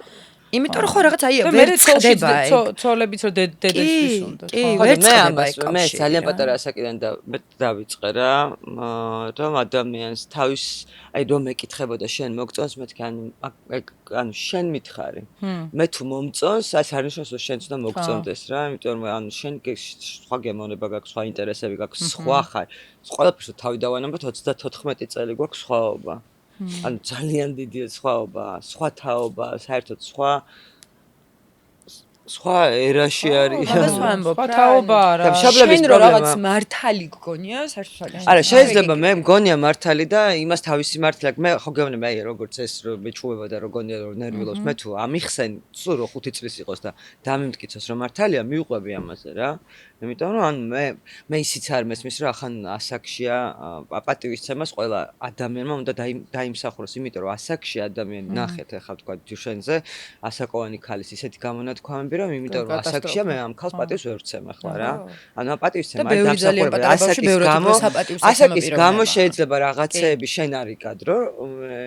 იმიტომ რომ ხო რაღაც აი და ვერ წდება ცოლებიც რომ დედაშვილს უნდა. კი, ხო, ვერ მე წდება ამას ეგ მე კავშირი ძალიან რა. პატარა ასაკიდან და მე დავიწყე რა, რომ ადამიანს თავის აი რომ ეკითხებოდა შენ მოგწონს მეთქი ანუ შენ მითხარი. მე თუ მომწონს, ეს არ ნიშნავს რომ შენც უნდა მოგწონდეს რა, იმიტომ რომ ანუ შენ სხვა გემოვნება გაქვს, სხვა ინტერესები გაქვს, სხვა ხარ. ყველაფერს თავი დავანებოთ 34 წელი გვაქვს სხვაობა. ანუ ძალიან დიდი სხვაობა, სხვა თაობა, საერთოდ სხვა ერაში არის. მაგას ვამბობ სხვა თაობა რა. და მშობლების შენ რო პრობლემა. რაღაც მართალი გგონია საერთოდ არა, შეიძლება მე მგონია მართალი და იმას თავისი მართალი აქვს. მე ხო გეუბნება აი როგორც ეს რომ მეჩუება და როგორია რომ ნერვილობს, მე თუ ამიხსენ, სულ რო 5 წლის იყოს და დამიმტკიცოს რომ მართალია, მივყვები ამაზე რა. იმიტომ რომ ანუ მე ისიც არ მესმის რომ ახან ასაკშია პატივისცემას ყველა ადამიანმა უნდა დაიმსახუროს, იმიტომ რომ ასაკში ადამიანი ნახეთ ახლა თქვა ჯუშენზე ასაკოვანი ქალის ისეთი გამონათქვამები რომ იმიტომ რომ ასაკშია მე ამ ქალს პატივს ვერ ვცემ ახლა რა. ანუ პატივისცემა არ დამსახურება ასაკის გამო შეიძლება რაღაცეები შენ არ იკადრო,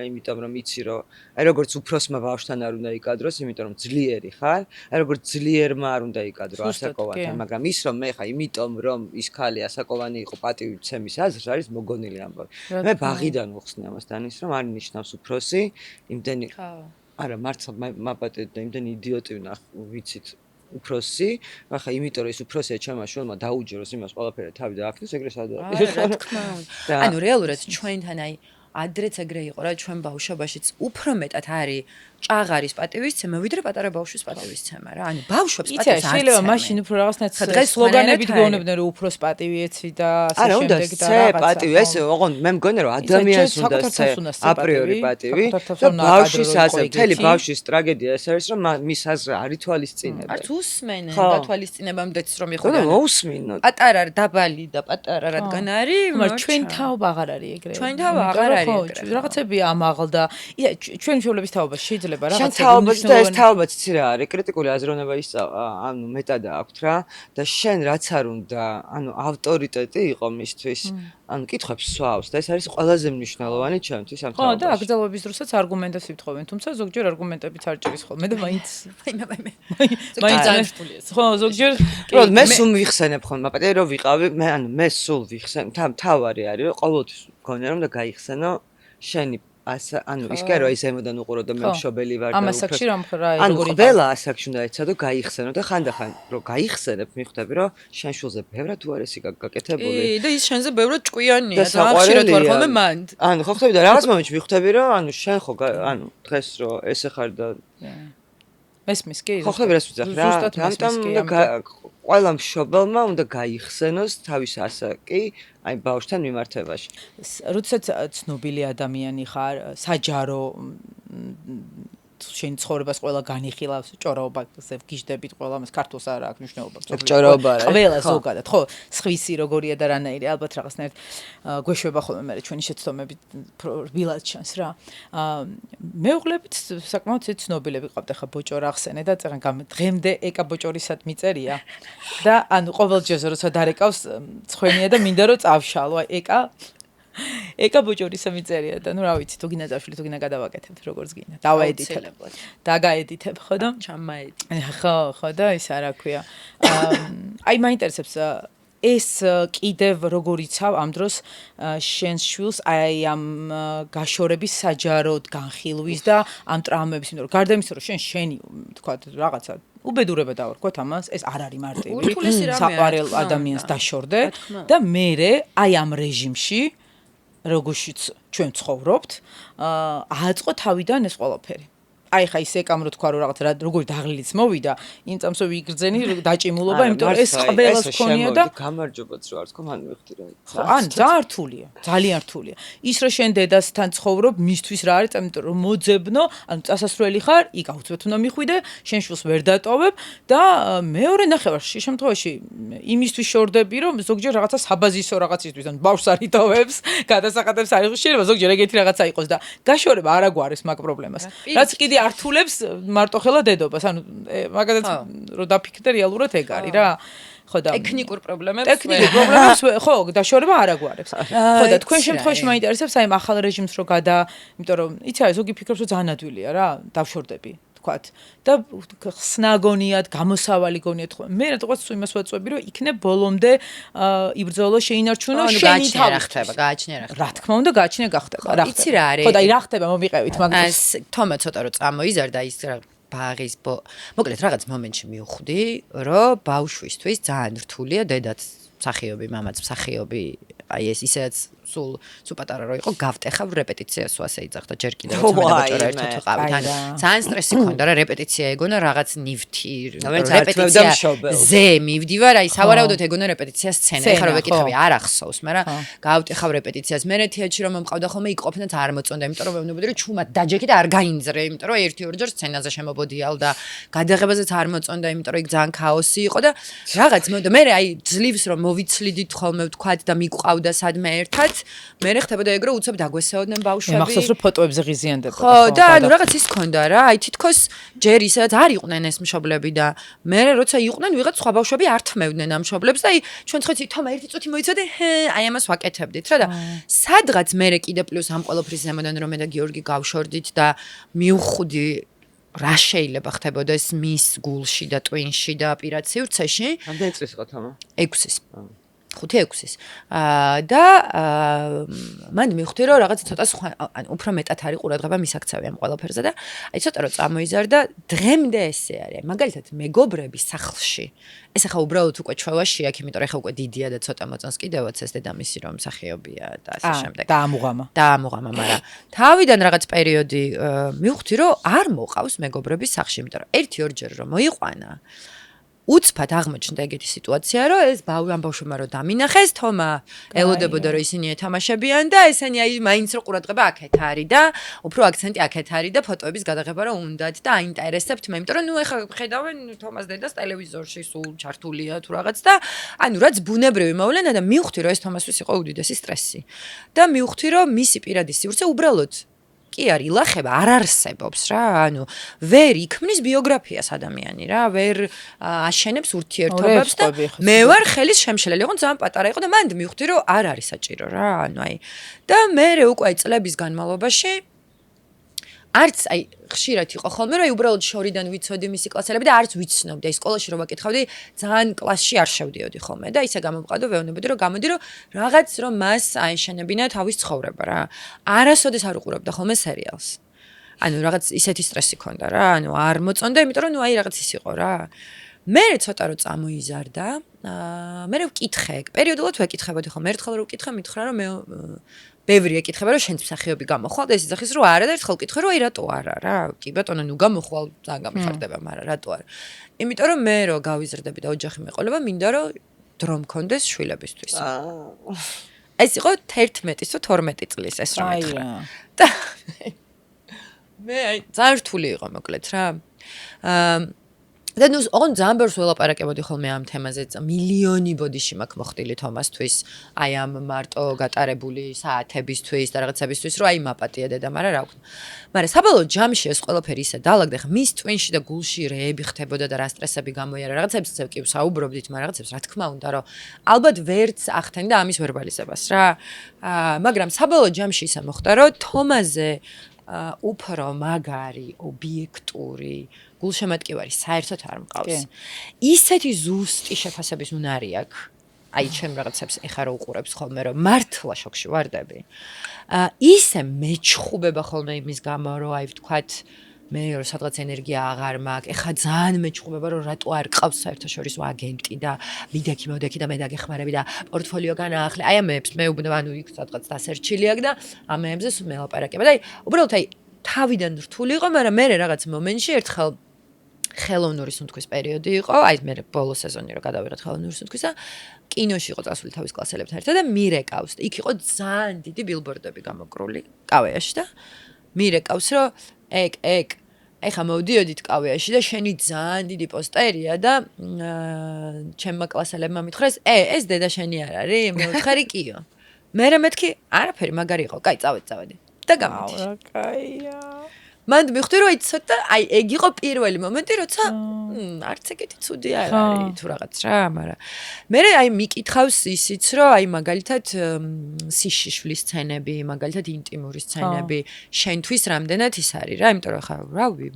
იმიტომ რომ იცი რომ აი როგორც უფროსმა ბავშვთან არ უნდა იკადროს, იმიტომ რომ ძლიერი ხარ, აი როგორც ძლიერმა არ უნდა იკადრო ასაკოვანთან, მაგრამ ის რომ მე ხა იმიტომ რომ ის ქალი ასაკოვანი იყო პატივცემის აზრს არის მოგონილი ამბავი. მე ბაღიდან ვხსნი ამას დანის რომ არ ნიშნავს უფროსი, იმდენი არა მართლა მაპატეთ და იმდენი იდიოტი ვიცით უფროსი, ახლა იმიტომ რომ ის უფროსია ჩემმა შვილმა დაუჯეროს იმას ყველაფერი თავი დააქნეს, ეგრე სადაა. რა თქმა უნდა. ანუ რეალურად ჩვენთან აი ადრეც ეგრე იყო რა ჩვენ ბავშვობაშიც უფრო მეტად არის ჭაღარის პატივისცემა ვიდრე პატარა ბავშვის პატივისცემა რა. ანუ ბავშვებს პატივს არ იცი, შეიძლება მაშინ უფრო რაღაცნაირად დღეს სლოგანებით გეუბნებდნენ რომ უფროს პატივი ეცი და ასე არა, უნდა შემდეგ და ცე პატივი, ეს ოღონდ მე მგონია რომ ადამიანს უნდა ცე აპრიორი პატივი და ბავშვის აზრ, მთელი ბავშვის ტრაგედია ეს არის რომ მის აზრ არ ითვალისწინებენ. არც უსმენენ გათვალისწინებამდეც რომ ხო და იხოდან. მოусმინოთ. პატარა დაბალი და პატარა რადგან არის, მაგრამ ჩვენ თაობა აღარ არის ეგრე. ჩვენ თაობა აღარ არის ეგრე. რაღაცები ამაღლდა. ჩვენ მშობლების თაობა შეიძლება რაღაცები შენ თაობაც და ეს თაობაც იცი რა არის, კრიტიკული აზროვნება ისწავლა, ანუ მეტად აქვთ რა და შენ რაც არ უნდა, ანუ ავტორიტეტი იყო მისთვის, ანუ კითხვებს სვავს და ეს არის ყველაზე მნიშვნელოვანი ჩემთვის ამ თაობაში. ხო და აგზელობის დროსაც არგუმენტებს ვითხოვენ, თუმცა ზოგჯერ არგუმენტებიც არ ჭირის ხოლმე და მაინც ხო ზოგჯერ რო მე სულ ვიხსენებ ხოლმე პატარა რომ ვიყავი, მე სულ ვიხსენ, თავარი არის რომ ყოველთვის მგონია რომ და გაიხსენო შენი ანუ ის კი არა ის ემოდან უყურო და მე მშობელი ვარ და ამ ასაკში რომ რა როგორი ყველა ასაკში უნდა ეცადო გაიხსენო და ხანდახან რომ გაიხსენებ მიხვდები რომ შენ შულზე ბევრად უარესი გაკეთებული და ის შენზე ბევრად ჭკვიანია და ხშირად ვარ ხოლმე მანდ ანუ ხო ხვდები და რაღაც მომენტში მიხვდები რომ ანუ შენ ხო ანუ დღეს რომ ესე ხარ და მესმის კი ხო ხვდები რას ვიძახ რა ამიტომ ყველა მშობელმა უნდა გაიხსენოს თავის ასაკი აი ბავშვთან მიმართებაში. როდესაც ცნობილი ადამიანი ხარ, საჯარო შენ ცხოვრებას ყველა განიხილავს, ჭორაობაზე ვგიჟდებით ყველა მას ქართულს არა აქვს მნიშვნელობა. ჭორაობა არა. ყველა ზოგადად, ხო, სხვისი როგორია და რანაირი, ალბათ რაღაცნაირად გვეშვება ხოლმე მე ჩვენი შეცდომები რბილად ჩანს რა. მეუღლებით საკმაოდ ცნობილები ყავდა ხა ბოჭორა ახსენე და წეგან დღემდე ეკა ბოჭორისად მიწერია. და ანუ ყოველჯერ როცა დარეკავს ცხენია და მინდა რომ წავშალო, აი ეკა ბოჭორისა მიწერია და ნუ რა ვიცი თუ გინდა წავშლი თუ გინდა გადავაკეთებთ როგორც გინდა დავაედიტებ დაგაედიტებ ხო და ჩამაედიტებ ხო და ის არა ქვია აი მაინტერესებს ეს კიდევ როგორ იცავ ამ დროს შენს შვილს აი ამ გაშორების საჯაროდ განხილვის და ამ ტრაუმების იმიტომ რომ გარდა იმისა რომ შენი თქვა რაღაცა უბედურება დავარქვათ ამას ეს არ არის მარტივი საყვარელ ადამიანს დაშორდე და მე აი ამ რეჟიმში როგორშიც ჩვენ ცხოვრობთ ააწყო თავიდან ეს ყველაფერი აი ხა ის ეკამ რო თქვა რომ რაღაც როგორი დაღლილიც მოვიდა იმ წამსო ვიგრძენი დაჭიმულობა იმიტომ რომ ეს ყველას ქონია და გამარჯობაც რო არ თქო მან მიხდი რა ან ძალიან რთულია ის რომ შენ დედასთან ცხოვრობ მისთვის რა არის იმიტომ რომ მოძებნო ანუ წასასვლელი ხარ იქ აუცილებლად უნდა მიხვიდე შენ შულს ვერ დატოვებ და მეორე ნახევარში შემთხვევაში იმისთვის შორდები რომ ზოგჯერ რაღაცა საბაზისო რაღაცისთვის ან ბავშვს არ იტოვებს გადასახადებს არ იღებს შეიძლება ზოგჯერ ეგეთი რაღაცა იყოს და გაშორება არ აგვარებს მაგ პრობლემას რაც კიდე ართულებს მარტოხელა დედობას ანუ მაგალითად რომ დაფიქრდე რეალურად ეგ არის რა ხო და ტექნიკურ პრობლემებს ხო დაშორება არ აგვარებს ხო და თქვენ შემთხვევაში მაინტერესებს აი ამ ახალ რეჟიმს რო გადა იმიტომ რომ იცი ზოგი ფიქრობს რომ ძალიან ადვილია რა დავშორდები თქვათ და ხსნაგონიათ, გამოსავალი გონიათ ხო. მე რატოღაც თუ იმას ვაწვევი, რომ იქნებ ბოლომდე იბრძოლო, შეინარჩუნო შენი თავი. გააჩნია რა ხდება. რა თქმა უნდა, გააჩნია გახდება. რა ხდება. იცი რა არის? ხო და აი რა ხდება, მომიყევით მაგას. თომა ცოტა რომ წამოიზარდა ის რა ბაღის მოკლედ რაღაც მომენტში მივხვდი, რომ ბავშვისთვის ძალიან რთულია დედაც მსახიობი, მამაც მსახიობი, აი ეს ისეც სულ პატარა რო იყო, გავტეხავ რეპეტიციას ასე იძახდა ჯერ კიდევ მეუბნებოდა ერთად ვიყავით. ანუ ძალიან სტრესი ქონდა რა რეპეტიცია ეგონა რაღაც ნივთი, რეპეტიცია ზე მივდივარ, აი სავარაუდოდ ეგონა რეპეტიცია სცენა. ეხლა რო ვეკითხავი არ ახსოვს, მაგრამ გავტეხავ რეპეტიციას. მე თეატრში რომ მომყავდა ხოლმე იქ ყოფნაც არ მოწონდა, იმიტომ რომ ვეუბნებოდი რომ ჩუმად დაჯექი და არ გაინძრე, იმიტომ რომ 1-2 სცენაზე შემობოდიალ და გადაღებაზეც არ მოწონდა, იმიტომ რომ იქ ძალიან ქაოსი იყო და რაღაც მომდა მე აი ძლივს რომ მოვიცლიდით ხოლმე ვთქვათ და მიყვავდა სადმე ერთად მე ხდებოდა ეგ რომ უცებ დაგვესეოდნენ ბავშვები. მე მახსოვს რომ ფოტოებზე ღიზიანდებოდა. ხო და ანუ რაღაც ის ქონდა რა, აი თითქოს ჯერ ისაც არ იყვნენ ეს მშობლები და მე როცა იყვნენ ვიღაც სხვა ბავშვები არ თმევდნენ ამ მშობლებს და აი ჩვენ ხოთი თომა ერთი წუთი მოიცოდე, აი ამას ვაკეთებდით რა და სადღაც მე კიდე პლუს ამ ყველაფრის ზემოდან რომ მე და გიორგი გავშორდით და მივხვდი რა შეიძლება ხდებოდეს მის გულში და ტვინში და პირად სივრცეში. ამდენი წლის იყო თომა? 6-ის. 5-6-ის. და მან მივხვდი რომ რაღაც ცოტა სხვა ანუ უფრო მეტად არის ყურადღება მისაქცევი ამ ყველაფერზე და აი ცოტა რომ წამოიზარდა დღემდე ესე არის. მაგალითად მეგობრების სახლში. ეს ახლა უბრალოდ უკვე ჩვევაში აქ, იმიტომ რომ ახლა უკვე დიდია და ცოტა მოწონს კიდევაც ეს დედამისი რომ მსახიობია და ასე შემდეგ. დაამუღამა, მაგრამ თავიდან რაღაც პერიოდი მივხვდი რომ არ მოყავს მეგობრების სახლში, იმიტომ რომ 1-2 რომ მოიყვანა უცბად აღმოჩნდა ეგეთი სიტუაცია, რომ ეს ამ ბავშვებმა რომ დამინახეს, თომა ელოდებოდა რომ ისინი ეთამაშებიან და ესენი აი მაინც რო ყურადღება აქეთ არის და უფრო აქცენტი აქეთ არის და ფოტოების გადაღება რომ უნდათ და აინტერესებთ მე, იმიტომ რომ ნუ ეხლა ხედავენ თომას დედას ტელევიზორში სულ ჩართულია თუ რაღაც და ანუ რაც ბუნებრივი მოვლენა და მივხვდი რომ ეს თომასთვის იყო უდიდესი სტრესი. და მივხვდი რომ მისი პირადი სივრცე უბრალოდ კი არ ილახება, არ არსებობს რა, ანუ ვერ იქმნის ბიოგრაფიას ადამიანი რა, ვერ აშენებს ურთიერთობებს და მე ვარ ხელის შემშლელი, იყო ძალიან პატარა იყო და მანდ მივხვდი რომ არ არის საჭირო რა, ანუ აი და მე უკვე აი წლების განმავლობაში არც აი ხშირად იყო ხოლმე რომ აი უბრალოდ შორიდან ვიცოდი მისი კლასელები და არც ვიცნობდი აი სკოლაში რომ ვაკითხავდი ძალიან კლასში არ შევდიოდი ხოლმე და ისე გამომყავდა ვეუბნებოდი რომ გამოდი რომ რაღაც რომ მას აეშენებინა თავის ცხოვრება რა არასოდეს არ უყურებდა ხოლმე სერიალს ანუ რაღაც ისეთი სტრესი ქონდა რა ანუ არ მოწონდა იმიტომ რომ ნუ აი რაღაც ის იყო რა მე ცოტა რომ წამოიზარდა მე ვკითხე პერიოდულად ვეკითხებოდი ხოლმე ერთხელ რომ ვკითხე მითხრა რომ მე ბევრი ეკითხება რომ შენც მსახიობი გამოხვალ და ეს იძახის რომ არა და ერთხელ ვკითხე რომ აი რატო არა რა კი ბატონო ნუ გამოხვალ ძალიან გამიხარდება მაგრამ რატო არა იმიტომ რომ მე რომ გავიზრდები და ოჯახი მეყოლება მინდა რომ დრო მქონდეს შვილებისთვის ეს იყო 11-ის თუ 12 წლის ეს რომ მითხრა და მე აი ძალიან რთული იყო მოკლედ რა და ნუ ოღონდ ძალიან ბევრს ველაპარაკებოდი ხოლმე ამ თემაზე მილიონი ბოდიში მაქვს მოხდილი თომასთვის აი ამ მარტო გატარებული საათებისთვის და რაღაცებისთვის რომ აი მაპატია დედა მაგრამ რა ვქნა მაგრამ საბოლოო ჯამში ეს ყველაფერი ისე დაალაგდა ხა მის ტვინში და გულში რეები ხდებოდა და რა სტრესები გამოიარა რაღაცებს კი საუბრობდით მაგრამ რაღაცებს რა თქმა უნდა რომ ალბათ ვერც ახდენდა ამის ვერბალიზებას რა მაგრამ საბოლოო ჯამში ისე მოხდა რომ თომაზე უფრო მაგარი ობიექტური გულშემატკივარი საერთოდ არ მყავს. ისეთი ზუსტი შეფასების უნარი აქვს. აი ჩემ რაღაცებს ეხა რა უყურებს ხოლმე რომ მართლა შოქში ვარდები. ისე მეჩხუბება ხოლმე იმის გამო რომ აი ვთქვათ მე რომ სადღაც ენერგია აღარ მაქვს. ეხა ძალიან მეჩხუბება რომ რატო არ ყავს საერთაშორისო აგენტი და მიდექი მოდექი და მე დაგეხმარები და პორტფოლიო განაახლე. აი ამებს მე უბნებ ანუ იქ სადღაც დასერჩილი აქვს და ამებზე სულ მელაპარაკება და აი უბრალოდ აი თავიდან რთული იყო, მაგრამ მე რაღაც მომენტში ერთხელ ხელოვნური სუნთქვის პერიოდი იყო, აი მე ბოლო სეზონი რომ გადავიღეთ ხელოვნური სუნთქვის და კინოში იყო წასული თავის კლასელებთან ერთად და მირეკავს და იქ იყო ძალიან დიდი ბილბორდები გამოკრული კავეაში და მირეკავს რომ ეგ ეხა მოვდიოდით კავეაში და შენი ძალიან დიდი პოსტერია და ჩემმა კლასელებმა მითხრეს ეს დედა შენი არ არის მე ვთხარი კიო მე მეთქი არაფერი მაგარი იყო კაი წავედი და გამოვიდი კაია მან მივხვდი რომ ცოტა აი ეგ იყო პირველი მომენტი როცა არც ეგეთი ცუდი არ არის თუ რაღაც რა მაგრამ მე აი მიკითხავს ისიც რომ აი მაგალითად სიშიშვლის სცენები მაგალითად ინტიმური სცენები შენთვის რამდენად ის არის რა იმიტომ რომ ხა რავი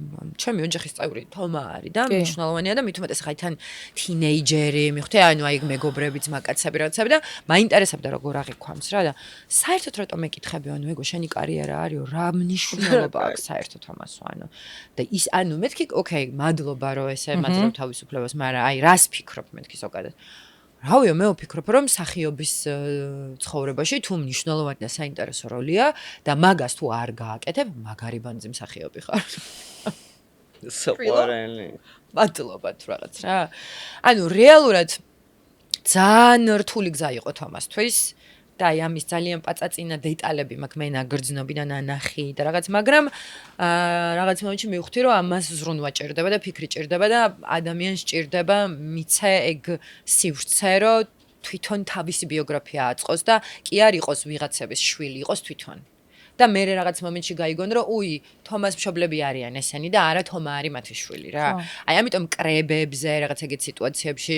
ჩემი ოჯახის წევრი თომა არის და მნიშვნელოვანია და მით უმეტეს ხა თან თინეიჯერი მივხვდი ანუ აი მეგობრები ძმაკაცები რაღაცები და მაინტერესებდა როგორ აღიქვამს რა და საერთოდ რატომ მეკითხები ანუ ეგო შენი კარიერა არისო რა მნიშვნელობა აქვს საერთოდ ამასო ანუ და ის ანუ მეთქი ოკეი მადლობა რომ ესე მაძლევ თავისუფლებას მაგრამ აი რას ფიქრობ მეთქი ზოგადად რავიო მე ვფიქრობ რომ მსახიობის ცხოვრებაში თუ მნიშვნელოვანი და საინტერესო როლია და მაგას თუ არ გააკეთებ მაგარი ბანძი მსახიობი ხარ სოყვარელი მადლობა თუ რაღაც რა ანუ რეალურად ძალიან რთული გზა იყო თომასთვის და აი ამის ძალიან პაწაწინა დეტალები მაქვს მე ნაგრძნობიდან ანახი და რაღაც მაგრამ რაღაც მომენტში მივხვდი რომ ამას ზრუნვა ჭირდება და ფიქრი ჭირდება და ადამიანს ჭირდება მიცე ეგ სივრცე რომ თვითონ თავისი ბიოგრაფია აწყოს და კი არ იყოს ვიღაცების შვილი იყოს თვითონ და მე რაღაც მომენტში გაიგონ რომ უი თომას მშობლები არიან ესენი და არა თომა არის მათი შვილი რა აი ამიტომ კრებებზე რაღაც ეგეთ სიტუაციებში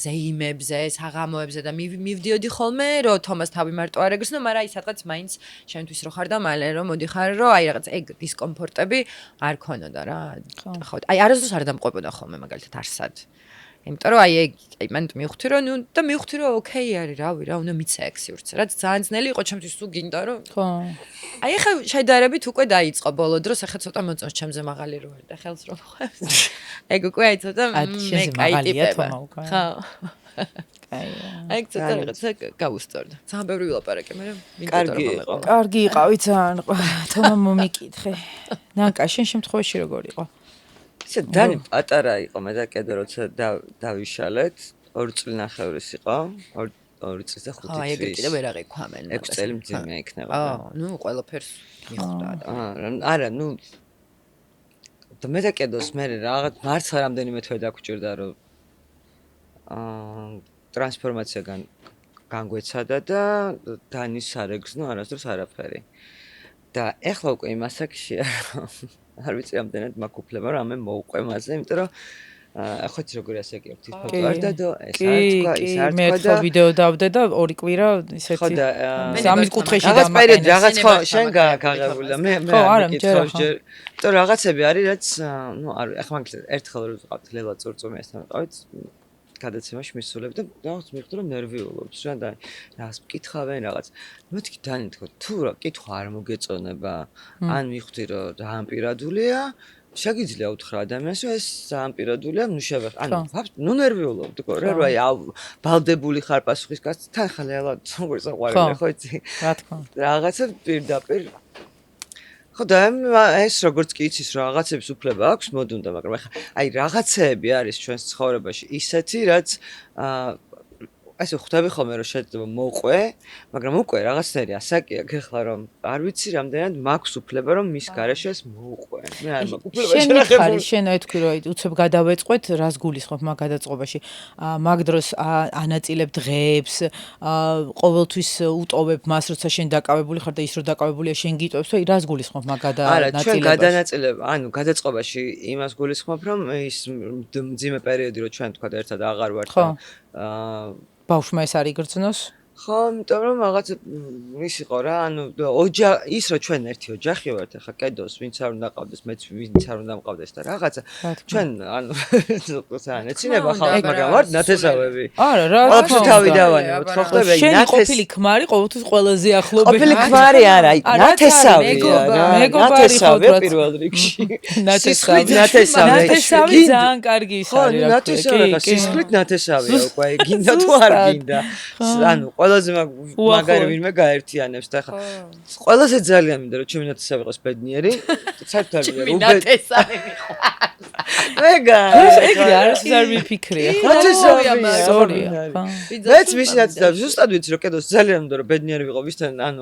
ზეიმებზე საღამოებზე და მივდიოდი ხოლმე რომ თომას თავი მარტო არ ეგრისნო მაგრამ აი სადღაც მაინც შენთვის რო ხარ და მალე რომ მოდიხარ რომ აი რაღაც ეგ დისკომფორტები არ ქონოდა რა ხო აი არასდროს არ დამყვებოდა ხოლმე მაგალითად არსად იმიტომ რომ აი მან მივხვდი რომ ნუ და მივხვდი რომ ოკეი არის რავი რა უნდა მიცე ეგ სივრცე რაც ძალიან ძნელი იყო ჩემთვის თუ გინდა რომ ხო აი ახლა შედარებით უკვე დაიწყო ბოლო დროს ახლა ცოტა მოწონს ჩემზე მაღალი რო არის და ხელს რო ხვევს ეგ უკვე აი ცოტა მე კაი ტიპება ხო აი ცოტა რაღაცა გავუსწორდა ძალიან ბევრი ვილაპარაკე მაგრამ კარგი იყავი ძალიან თომა მომიკითხე ნანკა შენ შემთხვევაში როგორ იყო ისე დანი პატარა იყო მე და კიდე როცა დავიშალეთ 2 წლინახევრის იყო 2 წლის და 5 წლის. აი ეგრე კიდე ვერ აღიქვამენ. 6 წელი მძიმე იქნება. ნუ ყველაფერს მიხვდა. არა, ნუ და მე და კიდეოს მე რაღაც მარცხა რამდენიმე თვე დაგვჭირდა რომ ტრანსფორმაცია განგვეცადა და დანის არეგზნო არასდროს არაფერი. და ეხლა უკვე იმ ასაკშია არ ვიცი რამდენად მაქვს უფლება რომ ამე მოვყვე მასზე, იმიტომ რომ ახლა როგორი ასაკი აქვს ის ფოტოარტა და ეს არ თქვა, ის არ თქვა და მე ხო ვიდეო დავდე და 2 კვირა ისეთი ხო და სამის კუთხეში რაღაც პერიოდი რაღაც ხო შენ გაღებული და მე არა მჯერა ხო იმიტომ რაღაცები არის რაც ნუ არ ახლა მაგალითად ერთხელ რო ვიყავთ ლელა წურწუმიასთან ვიყავით გადაცემაში მისულებ და რაღაც მივხვდი რომ ნერვიულობს რა და რას მკითხავენ რაღაც მეთქი დანი თქო თუ რა კითხვა არ მოგეწონება ან მივხვდი რომ ძალიან პირადულია შეგიძლია უთხრა ადამიანს რომ ეს ძალიან პირადულია ნუ შევეხ ანუ ნუ ნერვიულობ თქო რა აი ბალდებული ხარ პასუხისგან თან ხალე ალა როგორ საყვარელი ხო იცი რა თქმა რაღაცა პირდაპირ ხო და ეს როგორც კი იცის რომ რაღაცების უფლება აქვს მოდუნდა მაგრამ ახლა აი რაღაცეები არის ჩვენს ცხოვრებაში ისეთი რაც ასე ხვდები ხოლმე რომ შეიძლება მოყვე მაგრამ უკვე რაღაცნაირი ასაკია გეხლა რომ არ ვიცი რამდენად მაქვს უფლება რომ მის გარეშე ეს მოყვე მე არ მაქვს უფლება შენ შენ აი თქვი რომ უცებ გადავეწყვეთ რას გულისხმობ მაგ გადაწყობაში მაგ დროს ანაწილებ დღეებს ყოველთვის უტოვებ მას როცა შენ დაკავებული ხარ და ის რო დაკავებულია შენ გიტოვებს და რას გულისხმობ მაგ გადანაწილებაში არა ჩვენ გადანაწილებ ანუ გადაწყობაში იმას გულისხმობ რომ ის მძიმე პერიოდი რო ჩვენ თქვა ერთად აღარ ვართ ბავშვმა ეს არ იგრძნოს? ხო, იმიტომ რომ რაღაც ის იყო რა, ანუ ის რომ ჩვენ ერთი ოჯახი ვართ, ახლა კედოს ვინც არ უნდა ყავდეს, მეც ვინც არ უნდა მყავდეს და რაღაცა ჩვენ ანუ ძალიან ეცინება ხალხს, მაგრამ ვართ ნათესავები. არა, რა თქო, თავი დავანებოთ, ხო ხდება შენი ყოფილი ქმარი ყოველთვის ყველაზე ახლობელი. ყოფილი ქმარი არა, აი ნათესავი არა, მეგობარი პირველ რიგში. ნათესავი ძალიან კარგი ის არის რა. ნათესავი, სისხლით ნათესავია უკვე, გინდა თუ არ გინდა. ანუ ყველაზე მაგარი ვინმე გაერთიანებს და ხა ყველაზე ძალიან მინდა რომ ჩემი ნათესავი იყოს ბედნიერი საერთოდ არ მინდა ნათესავი მეგა ეგრე არ მიფიქრია ნათესავია სორია მეც მისი ნათესავი ზუსტად ვიცი რომ კიდევ ძალიან მინდა რომ ბედნიერი ვიყო ვისთან ანუ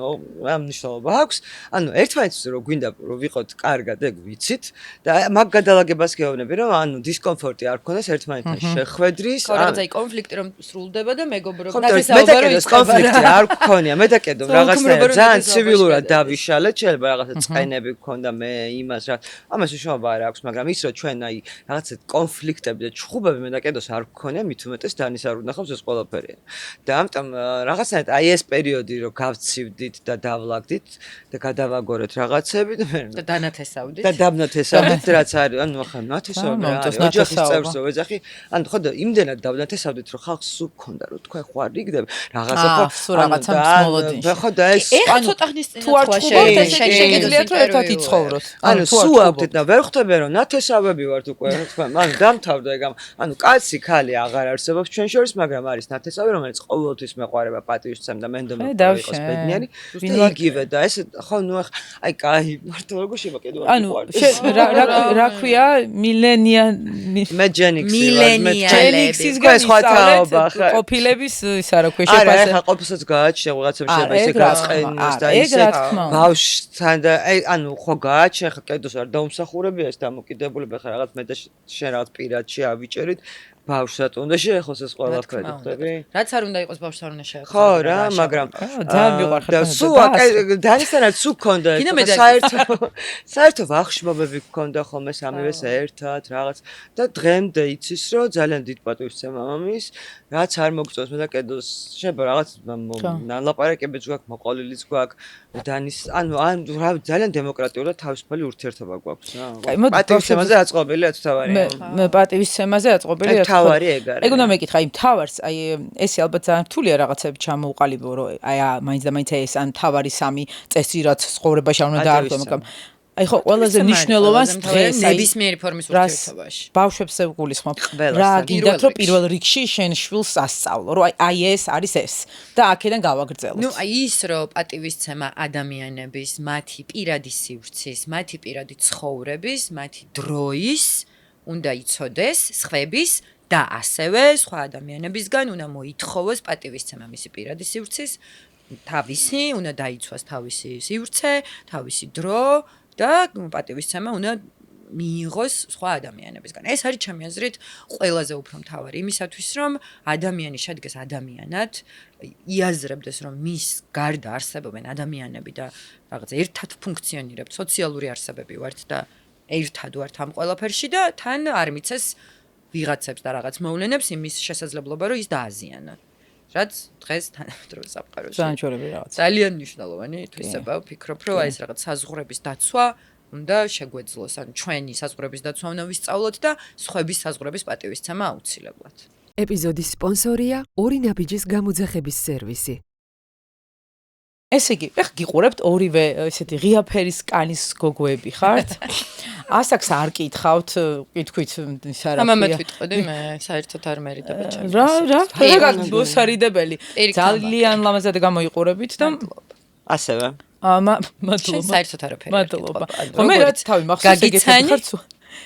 ამ მნიშვნელობა აქვს ანუ ერთმანეთს რომ გვინდა რომ ვიყოთ კარგად ეგ ვიცით და მაგ გადალაგებას გეუბნები რომ ანუ დისკომფორტი არ გქონდეს ერთმანეთთან შეხვედრის რაღაცა კონფლიქტი რომ სრულდება და მეგობრობა ნათესავი კონფლიქტი არ გქონია. მე დაკედო რაღაცნაირად უქმრობა ძალიან რომ ცივილურად გადაიშალეთ. დავიშალეთ, შეიძლება რაღაცა წყენები გქონდა მე იმას რა. ამას უშუალოდ არ აქვს, მაგრამ ის რომ ჩვენ აი რაღაცა კონფლიქტები და ჩხუბები მე დაკედოს არ გქონია, მით უმეტეს დანის არ უნახავს ეს ყველაფერი. და ამიტომ რაღაცნაირად აი ეს პერიოდი რომ გავცივდით და დავლაგდით და გადავაგორეთ რაღაცები და მე და დანათესავდით. და დაბნათესავდით რაც არის, ანუ ახლა ნათესავები რა მომწონს არის, ოჯახის ნათესაობა. წევრს რო ეძახი, ანუ ხო და იმდენად დაბნათესავდით რომ ხალხს სულ გქონდა რომ თქვენ ხო არ იგდებ რაღაცა აა, ხო სულ რაღაცა მოლოდინში. ხო და ეს ეხლა ცოტა ხნის წინათ თუ არ ჩხუბობთ, ესე შეგიძლიათ რომ ერთად იცხოვროთ. ანუ თუ არ სულ ჩხუბობთ. ავდეთ და ვერ ხვდები რომ ნათესავები ვართ უკვე თქვენ ანუ დამთავრდა ეგ ანუ კაცი ქალი აღარ არსებობს ჩვენ შორის მაგრამ არის ნათესავი რომელიც ყოველთვის მეყვარება პატივისცემ და მენდომა იყოს ბედნიერი და იგივე და ეს ხო ნუ აი კაი მარტო როგორ შემაკედო ანუ რა ქვია მე ჯენიქსი ჯენიქსის განსწავლეთ ყოფილების ისა რა ქვია შეფასება არა ეხა ყოფილსაც გააჩნია რაღაცებს შეიძლება ისე გაწყენოს და ისე ბავშვთან და ანუ ხო გააჩნია ხა კედოს არ დაუმსახურებია ეს დამოკიდებულება ხა რაღაც მე და შენ რაღაც პირადში ავიჭერით ბავშვსად უნდა შეეხოს ეს ყველაფერი ხდები? რაც არ უნდა იყოს ბავშვს არ უნდა შეეხოს. ხო რა, მაგრამ ძალიან მიყვარხარ და სულ დანისთანაც სულ გქონდა საერთო ვახშმობები გქონდა ხოლმე სამივეს ერთად რაღაც და დღემდე იცის რომ ძალიან დიდ პატივისცემა მამის რაც არ მოგწონს მე და კედოს შეიძლება რაღაც ნალაპარაკებიც გვაქვს მოყოლილიც გვაქვს დანის ანუ რა ძალიან დემოკრატიული და თავისუფალი ურთიერთობა გვაქვს რა. პატივისცემაზე აწყობილია თუ თავარია. მე პატივისცემაზე აწყობილია თავარი ეგ არის. ეგ უნდა მეკითხა იმ თავარს, აი ესე ალბათ ძალიან რთულია რაღაცები ჩამოუყალიბო, რომ აი მაინც და მაინც ეს ან თავარი სამი წესი რაც ცხოვრებაში არ უნდა დაარღვევ, მაგრამ აი ხო ყველაზე მნიშვნელოვანს დღეს ნებისმიერი ფორმის ურთიერთობაში. ბავშვებს გულისხმობ. რა გინდათ რომ პირველ რიგში შენ შვილს ასწავლო, რომ აი ეს არის ეს და აქედან გავაგრძელოთ. ნუ აი ის რომ პატივისცემა ადამიანების, მათი პირადი სივრცის, მათი პირადი ცხოვრების, მათი დროის უნდა იცოდეს სხვების და ასევე სხვა ადამიანებისგან უნდა მოითხოვოს პატივისცემა მისი პირადი სივრცის, თავისი უნდა დაიცვას თავისი სივრცე, თავისი დრო და პატივისცემა უნდა მიიღოს სხვა ადამიანებისგან. ეს არის ჩემი აზრით ყველაზე უფრო მთავარი იმისათვის, რომ ადამიანი შედგეს ადამიანად, იაზრებდეს, რომ მის გარდა არსებობენ ადამიანები და რაღაც ერთად ფუნქციონირებთ, სოციალური არსებები ვართ და ერთად ვართ ამ ყველაფერში და თან არ მიცეს ვიღაცებს და რაღაც მოვლენებს იმის შესაძლებლობა რომ ის დააზიანონ. რაც დღეს თანამედროვე სამყაროში ძალიან მნიშვნელოვანი თვისება ვფიქრობ რომ აი ეს რაღაც საზღვრების დაცვა უნდა შეგვეძლოს ან ჩვენი საზღვრების დაცვა უნდა ვისწავლოთ და სხვების საზღვრების პატივისცემა აუცილებლად. ეპიზოდის სპონსორია ორი ნაბიჯის გამოძახების სერვისი. ესე იგი, ეხ გიყურებთ ორივე ესეთი ღია ფერის კანის გოგოები ხართ? ასაკს არ კითხავთ, კითხვით ის არა. ამამად ვიტყოდი მე, საერთოდ არ მერიდებ ჩემს. რა მოსარიდებელი. ძალიან ლამაზად გამოიყურებით და ასევე. მადლობა. საერთოდ არაფერი. მადლობა. ხო მე რაც თავი მახსოვს ეგეთი ხარ სულ.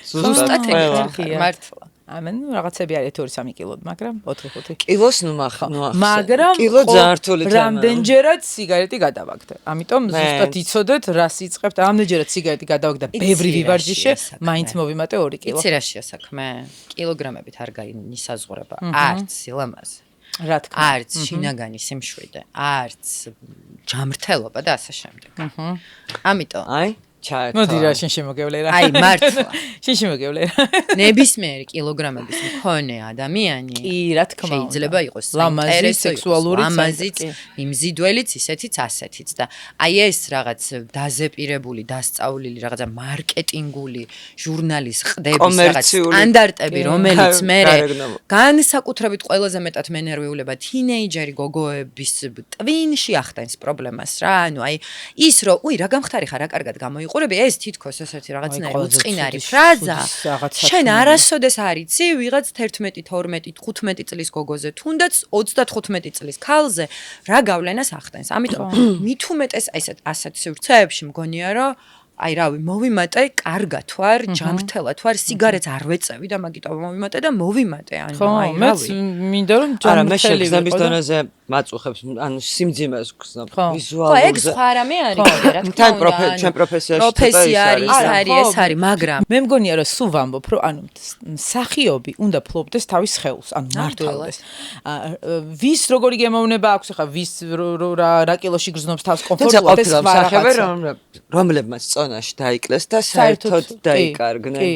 ზუსტად ეგეთი მართლა. ამენ რაღაცები არის 2-3 კილო, მაგრამ 4-5 კილოს ნუ მაგრამ კილო ძალიან რთული თემაა. რამდენჯერად სიგარეტი გადავაგდე. ამიტომ ზუსტად იცოდეთ რას იწყებთ. რამდენჯერად სიგარეტი გადავაგდა ბევრი ვივარჯიშე, მაინც მოვიმატე 2 კილო. იცი რაშია საქმე? კილოგრამებით არ გაინისაზღვრება არც სილამაზე. რა თქმა უნდა. არც შინაგანი სიმშვიდე, არც ჯამრთელობა და ასე შემდეგ. ამიტომ აი ჩაერთო. მოდი რა შენ შემოგევლე რა. აი მართლა. შენ შემოგევლე რა. ნებისმიერი კილოგრამების მქონე ადამიანი კი, რა თქმა უნდა. შეიძლება იყოს ლამაზი, სექსუალური, ლამაზიც, იმზიდველიც, ისეთიც, ასეთიც და აი ეს რაღაც დაზეპირებული, დასწავლილი, რაღაცა მარკეტინგული ჟურნალის ყდების რაღაც სტანდარტები, რომელიც მე განსაკუთრებით ყველაზე მეტად მენერვიულება თინეიჯერი გოგოების ტვინში ახდენს პრობლემას რა. ანუ აი ის რომ უი რა გამხდარი ხარ, რა კარგად გამოიყურები, ეს თითქოს ესეთი რაღაცნაირი უწყინარი ფრაზა. შენ არასოდეს არ იცი ვიღაც 11, 12, 15 წლის გოგოზე, თუნდაც 35 წლის ქალზე რა გავლენას ახდენს. ამიტომ მით უმეტეს ესეთ ასეთ სივრცეებში მგონია რომ აი რავი, მოვიმატე, კარგად ვარ, ჯანმრთელად ვარ, სიგარეტს არ ვეწევი და მაგიტო მოვიმატე და მოვიმატე, ანუ აი მეც რავი. მინდა რომ არა, მე ჯანმრთელი შეგზნების ვიყო და დონეზე მაწუხებს, ანუ სიმძიმეს გზნობ, ხო, ეგ ვიზუალურზე. სხვა რამე არის, რა თქმა თან უნდა. ჩვენ პროფესიაში პროფესია არის, არა, ეს არის, მაგრამ მე მგონია რომ სულ ვამბობ რომ ანუ მსახიობი უნდა ფლობდეს თავის სხეულს, ანუ მართავდეს. ვის როგორი გემოვნება აქვს ახლა ვის რა კილოში გრძნობს თავს კომფორტულად ეს სხვა რაღაცა. რომლებმაც წონაში დაიკლეს და საერთოდ დაიკარგნენ. კი.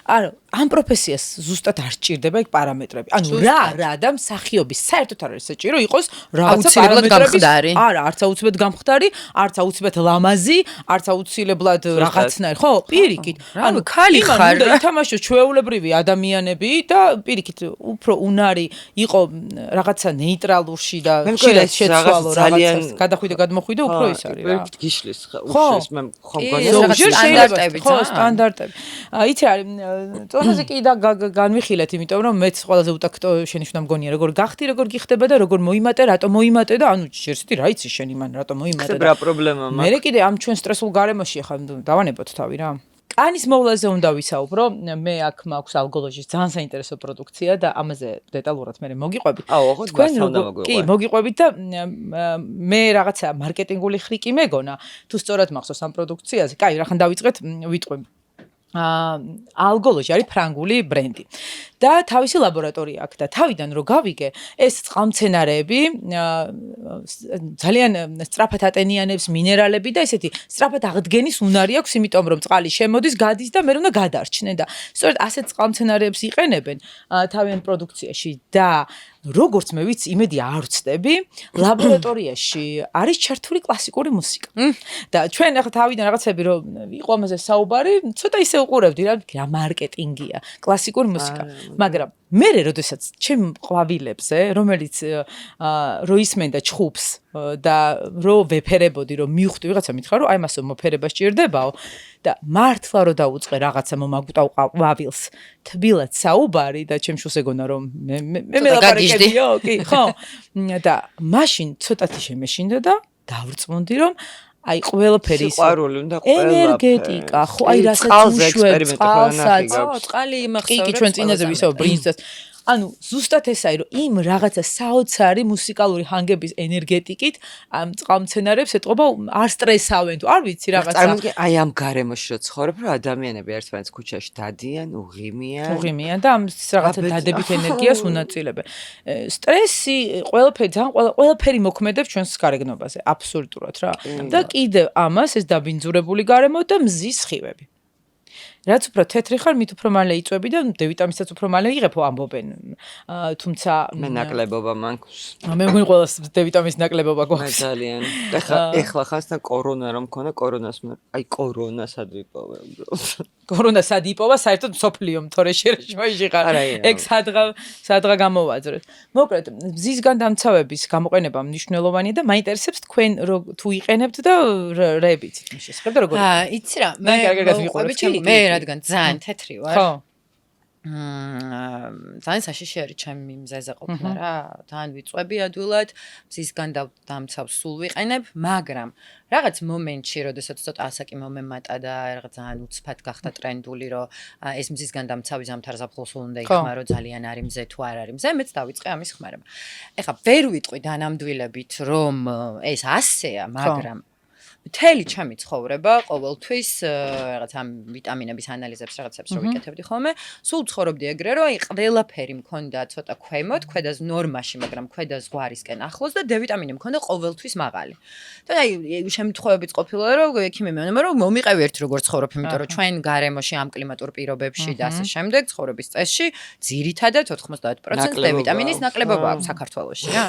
არა, ამ პროფესიას ზუსტად არ სჭირდება ეგ პარამეტრები. ანუ რა და მსახიობის საერთოდ არ არის საჭირო იყოს რაღაცა პარამეტრების. არა, არც აუცილებლად გამხდარი, არც აუცილებლად ლამაზი, არც აუცილებლად რაღაცნაირი, ხო? პირიქით. ანუ ქალი ხარ. უნდა ითამაშოს ჩვეულებრივი ადამიანები და პირიქით უფრო უნარი იყო რაღაცა ნეიტრალურში და ხშირად შეცვალო რაღაცას. გადახვიდე გადმოხვიდე უფრო ის არის რა. პირიქით გიშლის უშვეს მე ხომ სტანდარტები, ხო, სტანდარტები. იცი არის წონაზე კი და განვიხილეთ, იმიტომ რომ მეც ყველაზე უტაქტო შენიშვნა მგონია, როგორ გახდი, როგორ გიხდება და როგორ მოიმატე, რატომ მოიმატე და ანუ შეერთი რა იცი შენ იმან რატომ მოიმატე და რა პრობლემა მაქვს. მე კიდე ამ ჩვენ სტრესულ გარემოში ახლა დავანებოთ თავი რა. კანის მოვლაზე უნდა ვისაუბრო, მე აქ მაქვს ალგოლოჟის ძალიან საინტერესო პროდუქცია და ამაზე დეტალურად მე მოგიყვებით. თქვენ კი, მოგიყვებით და მე რაღაცა მარკეტინგული ხრიკი მეგონა, თუ სწორად მახსოვს ამ პროდუქციაზე. კაი, რახან დავიწყეთ, ვიტყვი. ალგოლოჟი არის ფრანგული ბრენდი და თავისი ლაბორატორია აქვს და თავიდან რო გავიგე ეს წყალმცენარეები ძალიან სწრაფად ატენიანებს მინერალები და ესეთი სწრაფად აღდგენის უნარი აქვს, იმიტომ რომ წყალი შემოდის, გადის და მე უნდა გადარჩნენ და სწორედ ასეთ წყალმცენარეებს იყენებენ თავიანთ პროდუქციაში და როგორც მე ვიცი, იმედი არ ვწდები, ლაბორატორიაში არის ჩართული კლასიკური მუსიკა. და ჩვენ ახლა თავიდან რაღაცები რომ იყო ამაზე საუბარი, ცოტა ისე უყურებდი რა მარკეტინგია, კლასიკური მუსიკა. მაგრამ მე როდესაც ჩემ ყვავილებზე, რომელიც რო ისმენდა ჩხუბს და რო ვეფერებოდი, რომ მივხვდი ვიღაცა მითხრა, რომ აი მასო მოფერება სჭირდებაო და მართლა რო დაუწყე რაღაცა მომაგუტავ ყვავილს, თბილად საუბარი და ჩემ შულს ეგონა რომ მე ლაპარაკებიო, კი, ხო? და მაშინ ცოტათი შემეშინდა და დავრწმუნდი რომ აი ყველაფერი ის სიყვარული უნდა ყველაფერი ენერგეტიკა, ხო, აი რასაც უშვებს, წყალსაც, წყალი იმახსოვრებს. კი, ჩვენ წინაზე ვისაუბრ ბრინჯს. ანუ ზუსტად ესაა, რომ იმ რაღაცა საოცარი მუსიკალური ჰანგების ენერგეტიკით ამ წყალმცენარებს ეთყობა არ სტრესავენ თუ არ ვიცი რაღაცა. წარმოგიდგენ, აი ამ გარემოში რო ცხოვრობ, რომ ადამიანები ერთმანეთს ქუჩაში დადიან, უღიმიან და ამ რაღაცა დადებით ენერგიას უნაწილებენ. სტრესი ყველაფერი მოქმედებს ჩვენს გარეგნობაზე, აბსოლუტურად რა. და კიდევ ამას ეს დაბინძურებული გარემო და მზის სხივები. რაც უფრო თეთრი ხარ, მით უფრო მალე იწვევი და დ-ვიტამინსაც უფრო მალე იღებო ამბობენ. თუმცა მე ნაკლებობა მაქვს. მე მგონი ყველას დ-ვიტამინის ნაკლებობა გვაქვს. ძალიან. ეხლა ხასთან კორონა რომ მქონდა, კორონას აი კორონა სად ვიპოვე უბრალოდ. კორონა სად იპოვა, საერთოდ მსოფლიომ თორე შეშმოიში ხარ. ეგ სადღა გამოვაძრეთ. მოკლედ, მზისგან დამცავების გამოყენება მნიშვნელოვანია და მაინტერესებს თქვენ თუ იყენებთ და რებიცით მის შესახებ და როგორ. იცი რა, მე მე რადგან ძალიან თეთრი ვარ. ხო. ძალიან საშიში არის ჩემი მზეზე ყოფნა რა. თან ვიწვევი ადვილად, მზისგან დამცავს სულ ვიყენებ, მაგრამ რაღაც მომენტში, როდესაც ცოტა ასაკი მომემატა და რაღაც ძალიან უცბად გახდა ტრენდული, რომ ეს მზისგან დამცავი ზამთარ ზაფხულს უნდა იხმარო, ძალიან არის მზე თუ არ არის მზე, მეც დავიწყე ამის ხმარება. ეხლა ვერ ვიტყვი დანამდვილებით, რომ ეს ასეა, მაგრამ მთელი ჩემი ცხოვრება ყოველთვის რაღაც ამ ვიტამინების ანალიზებს რაღაცებს რო ვიკეთებდი ხოლმე, სულ ცხოვრობდი ეგრე, რომ აი ყველაფერი მქონდა ცოტა ქვემოთ, ქვედა ნორმაში, მაგრამ ქვედა ზღვარისკენ ახლოს და დ-ვიტამინი მქონდა ყოველთვის მაღალი. და აი შემთხვევებიც ყოფილა, რომ ექიმი მეუბნება, რომ მომიყევი ერთ როგორ ცხოვრობ, იმიტომ რომ ჩვენ გარემოში ამ კლიმატურ პირობებში და ასე შემდეგ ცხოვრების წესში ძირითადად 90% დ-ვიტამინის ნაკლებობა აქვს საქართველოში რა.